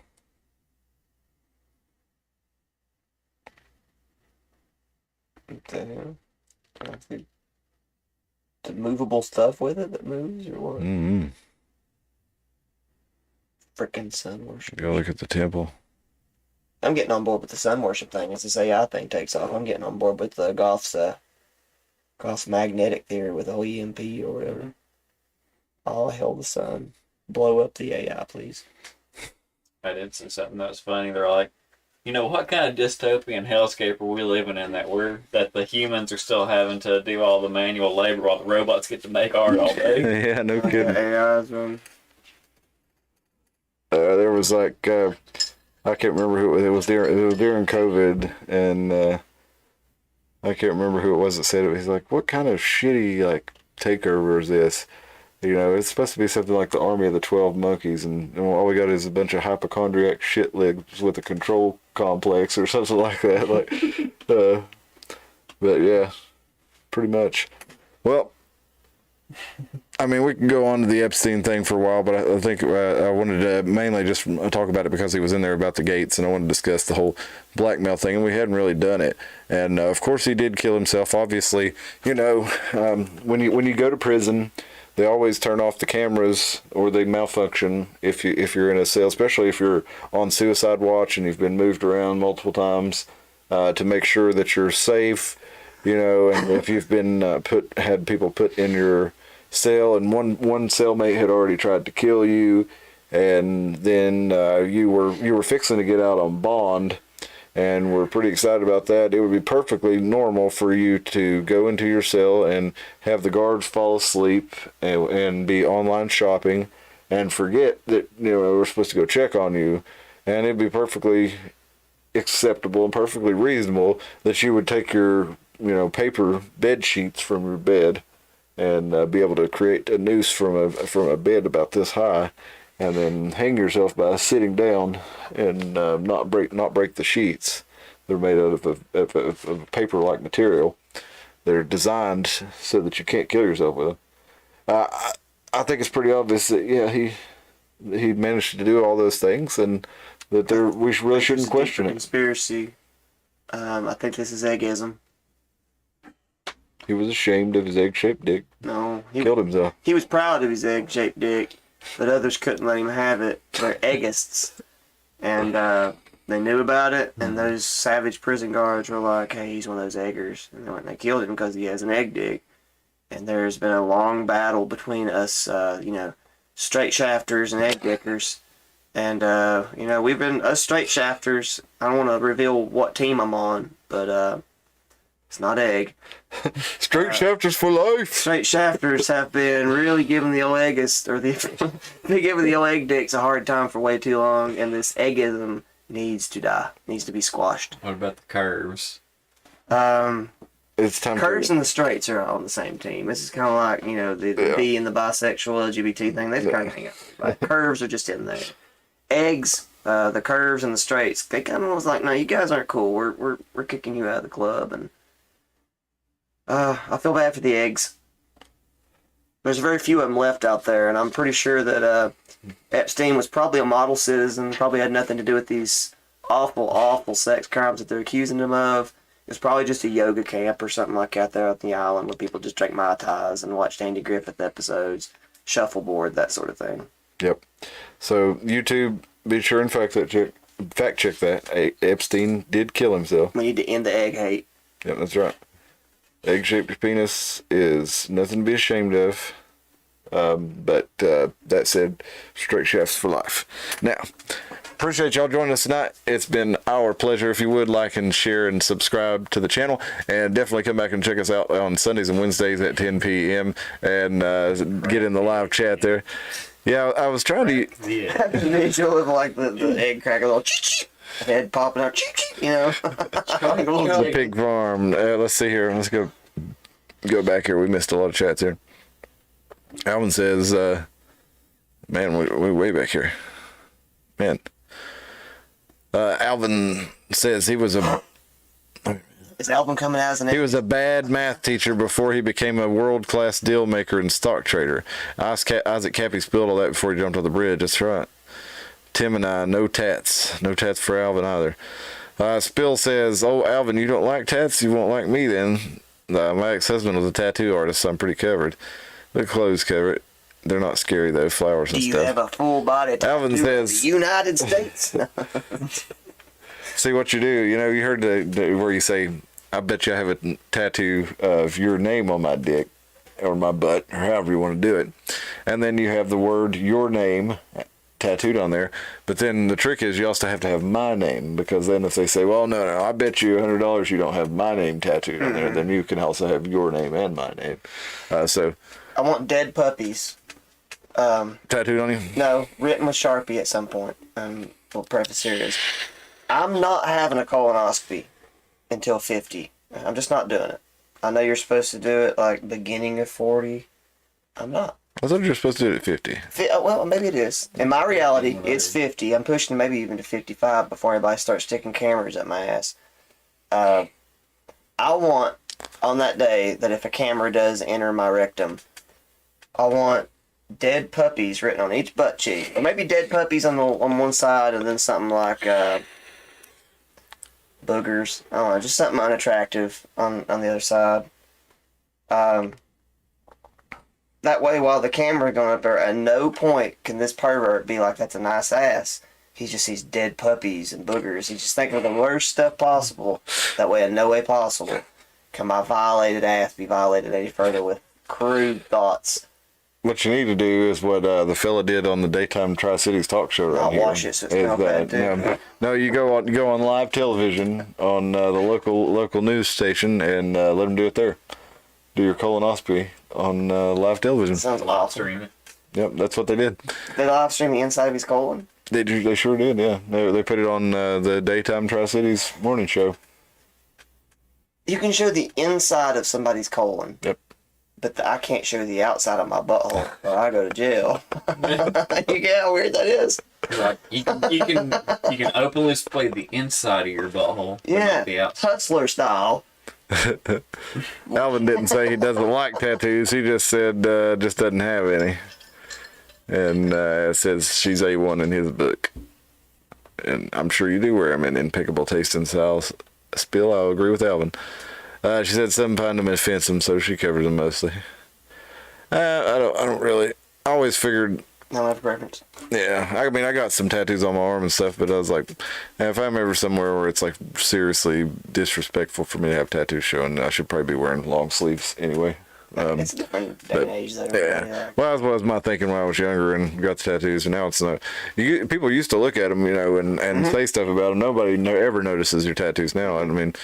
Speaker 3: What the hell? The movable stuff with it that moves or what?
Speaker 2: Mm-hmm.
Speaker 3: Freaking sun worship.
Speaker 2: Go look at the temple.
Speaker 3: I'm getting on board with the sun worship thing. As this AI thing takes off, I'm getting on board with the Goff's magnetic theory with the whole EMP or whatever. All hell the sun. Blow up the AI, please.
Speaker 4: I did see something that was funny. They're like, what kind of dystopian hellscape are we living in that the humans are still having to do all the manual labor while the robots get to make art all day?
Speaker 2: Yeah, no kidding.
Speaker 3: AI's one.
Speaker 2: There was I can't remember who it was. It was during COVID, and I can't remember who it was that said it. He's like, "What kind of shitty takeover is this?" It's supposed to be something like the Army of the 12 Monkeys, and all we got is a bunch of hypochondriac shitlegs with a control complex or something like that. But yeah, pretty much. Well, I mean, we can go on to the Epstein thing for a while, but I think I wanted to mainly just talk about it because he was in there about the gates, and I wanted to discuss the whole blackmail thing, and we hadn't really done it. And of course, he did kill himself. Obviously, when you go to prison, they always turn off the cameras or they malfunction if you're in a cell, especially if you're on suicide watch and you've been moved around multiple times to make sure that you're safe. And if you've been had people put in your cell and one cellmate had already tried to kill you, and then you were fixing to get out on bond, and we're pretty excited about that. It would be perfectly normal for you to go into your cell and have the guards fall asleep and be online shopping and forget that we're supposed to go check on you, and it'd be perfectly acceptable and perfectly reasonable that you would take your paper bed sheets from your bed and be able to create a noose from a bed about this high, and then hang yourself by sitting down and not break the sheets. They're made out of paper-like material. They're designed so that you can't kill yourself with them. I think it's pretty obvious that he managed to do all those things, and that we really shouldn't question it.
Speaker 3: Conspiracy. I think this is eggism.
Speaker 2: He was ashamed of his egg-shaped dick.
Speaker 3: No, he
Speaker 2: killed himself.
Speaker 3: He was proud of his egg-shaped dick, but others couldn't let him have it. They're eggists, and they knew about it. And those savage prison guards were like, "Hey, he's one of those eggers," and they went and they killed him because he has an egg dick. And there's been a long battle between us, straight shafters and egg dickers. And we've been us straight shafters. I don't want to reveal what team I'm on, but It's not egg.
Speaker 2: Straight shafters for life.
Speaker 3: Straight shafters have been really giving the old eggists, or they giving the old egg dicks a hard time for way too long, and this eggism needs to die. Needs to be squashed.
Speaker 4: What about the curves?
Speaker 2: It's time.
Speaker 3: Curves and the straights are on the same team. This is kind of like, you know, the B and the bisexual LGBT thing. They kind of hang out. Like, curves are just in there. Eggs, the curves and the straights, they kind of was like, no, you guys aren't cool. We're kicking you out of the club. And I feel bad for the eggs. There's very few of them left out there, and I'm pretty sure that Epstein was probably a model citizen, probably had nothing to do with these awful, awful sex crimes that they're accusing him of. It was probably just a yoga camp or something like that there on the island where people just drank Mai Tais and watched Andy Griffith episodes, shuffleboard, that sort of thing.
Speaker 2: Yep. So YouTube, be sure and fact check that. Epstein did kill himself.
Speaker 3: We need to end the egg hate.
Speaker 2: Yep, that's right. Egg-shaped penis is nothing to be ashamed of. But that said, straight shafts for life. Now, appreciate y'all joining us tonight. It's been our pleasure. If you would like and share and subscribe to the channel, and definitely come back and check us out on Sundays and Wednesdays at 10 p.m. and get in the live chat there. Yeah, I was trying to.
Speaker 3: Yeah. The visual of like the egg cracker, little head popping out, you know.
Speaker 2: The pig farm. Let's see here. Let's go back here. We missed a lot of chats here. Alvin says, man, we're way back here. Man. Alvin says he was a...
Speaker 3: Is Alvin coming out as an...
Speaker 2: He was a bad math teacher before he became a world-class deal maker and stock trader. Isaac Cappy spilled all that before he jumped on the bridge. That's right. Tim and I, no tats. No tats for Alvin either. Spill says, oh, Alvin, you don't like tats? You won't like me then. My ex-husband was a tattoo artist, so I'm pretty covered. The clothes cover it. They're not scary, though. Flowers and
Speaker 3: Do you
Speaker 2: stuff.
Speaker 3: have a full body tattoo
Speaker 2: Alvin says,
Speaker 3: of the United States?
Speaker 2: see what you do. You know, you heard where you say, I bet you I have a tattoo of your name on my dick or my butt, or however you want to do it. And then you have the word your name tattooed on there. But then the trick is you also have to have my name, because then if they say, well, no, I bet you $100 you don't have my name tattooed on there, then you can also have your name and my name. So
Speaker 3: I want dead puppies.
Speaker 2: Tattooed on you?
Speaker 3: No, written with Sharpie at some point. We'll preface here is, I'm not having a colonoscopy until 50. I'm just not doing it. I know you're supposed to do it like beginning of 40. I'm not.
Speaker 2: I thought you were supposed to do it at 50.
Speaker 3: Well, maybe it is. In my reality, it's 50. I'm pushing maybe even to 55 before anybody starts sticking cameras at my ass. I want, on that day, that if a camera does enter my rectum, I want dead puppies written on each butt cheek. Or maybe dead puppies on one side and then something like boogers. I don't know, just something unattractive on the other side. That way, while the camera going up there, at no point can this pervert be like, that's a nice ass. He just sees dead puppies and boogers. He's just thinking of the worst stuff possible. That way, in no way possible can my violated ass be violated any further with crude thoughts.
Speaker 2: What you need to do is what the fella did on the daytime Tri-Cities talk show right
Speaker 3: I'll
Speaker 2: here.
Speaker 3: watch it, so it's not bad, too.
Speaker 2: No, you go on live television on the local news station and let them do it there. Do your colonoscopy on live television.
Speaker 3: Sounds awesome.
Speaker 2: Yep, that's what they did.
Speaker 3: They live stream the inside of his colon?
Speaker 2: They sure did, yeah. They put it on the daytime Tri-Cities morning show.
Speaker 3: You can show the inside of somebody's colon.
Speaker 2: Yep.
Speaker 3: But I can't show the outside of my butthole, or I go to jail. You get how weird that is?
Speaker 4: Like you can openly display the inside of your butthole.
Speaker 3: Yeah,
Speaker 4: the outside.
Speaker 3: Hustler style.
Speaker 2: Alvin didn't say he doesn't like tattoos. He just said just doesn't have any. And it says she's A1 in his book. And I'm sure you do wear them in impeccable taste and style. Spill, I'll agree with Alvin. She said some find them offensive, so she covers them mostly. I don't really. I always figured.
Speaker 3: I don't have a preference.
Speaker 2: Yeah, I mean, I got some tattoos on my arm and stuff, but I was like, if I'm ever somewhere where it's like seriously disrespectful for me to have tattoos showing, I should probably be wearing long sleeves anyway.
Speaker 3: It's a different day and age, though.
Speaker 2: Yeah. Well, that was my thinking when I was younger and got the tattoos, and now it's not. People used to look at them, you know, and say stuff about them. Nobody ever notices your tattoos now. I mean,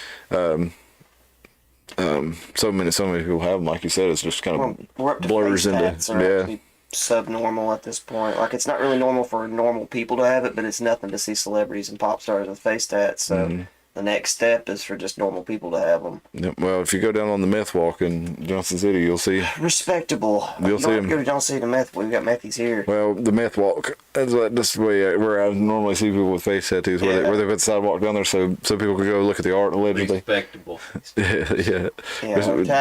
Speaker 2: so many people have them. Like you said, it's just kind of
Speaker 3: We're up to
Speaker 2: blurs
Speaker 3: face
Speaker 2: into
Speaker 3: tats are actually subnormal at this point. Like, it's not really normal for normal people to have it, but it's nothing to see celebrities and pop stars with face tats. So the next step is for just normal people to have them.
Speaker 2: Yep. Well, if you go down on the meth walk in Johnson City, you'll see.
Speaker 3: Respectable.
Speaker 2: You'll see them.
Speaker 3: Go to Johnson City to meth. We've got methies here.
Speaker 2: Well, the meth walk. That's the way where I normally see people with face tattoos, where they put the sidewalk down there so people can go look at the art allegedly.
Speaker 4: Respectable.
Speaker 2: Yeah.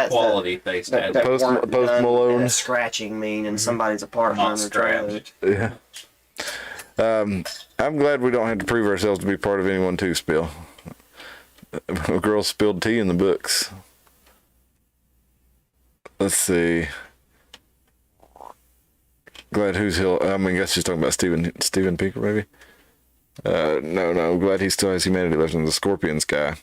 Speaker 4: Quality face tattoo.
Speaker 2: Post Malone.
Speaker 3: And scratching mean in somebody's apartment or trailer.
Speaker 2: Yeah. I'm glad we don't have to prove ourselves to be part of anyone too, Spill. A girl spilled tea in the books. Let's see. Glad I guess she's talking about Steven Pinker, maybe. No. Glad he still has humanity left in the Scorpions guy.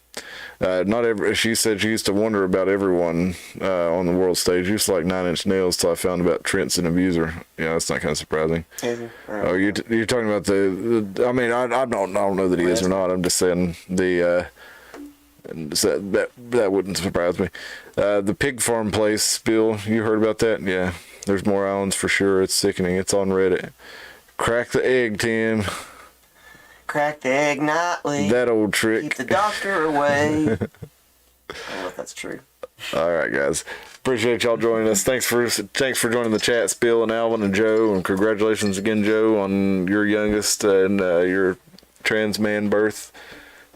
Speaker 2: She said she used to wonder about everyone on the world stage. Used to like 9 Inch Nails till I found about Trent's an abuser. Yeah, that's not kind of surprising. Oh, you're talking about I mean, I don't know that he is or not. I'm just saying that wouldn't surprise me. The pig farm place, Bill, you heard about that? Yeah, there's more islands for sure. It's sickening. It's on Reddit. Crack the egg, Tim.
Speaker 3: Crack the egg nightly.
Speaker 2: That old trick.
Speaker 3: Keep the doctor away. I don't know if that's true.
Speaker 2: All right, guys. Appreciate y'all joining us. Thanks for joining the chat, Spill and Alvin and Joe, and congratulations again, Joe, on your youngest and your trans man birth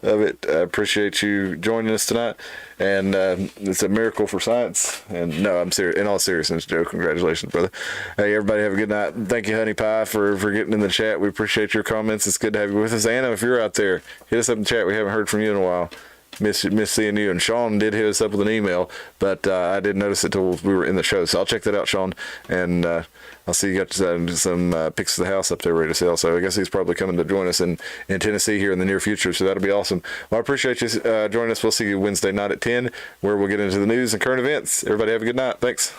Speaker 2: of it. I appreciate you joining us tonight, and it's a miracle for science. And no, I'm serious. In all seriousness, Joe, congratulations, brother. Hey, everybody, have a good night. Thank you, Honey Pie, for getting in the chat. We appreciate your comments. It's good to have you with us. Anna, if you're out there, hit us up in the chat. We haven't heard from you in a while. Miss seeing you. And Sean did hit us up with an email, but I didn't notice it till we were in the show. So I'll check that out, Sean, and I'll see you got some pics of the house up there ready to sell. So I guess he's probably coming to join us in Tennessee here in the near future. So that'll be awesome. Well, I appreciate you joining us. We'll see you Wednesday night at 10, where we'll get into the news and current events. Everybody have a good night. Thanks.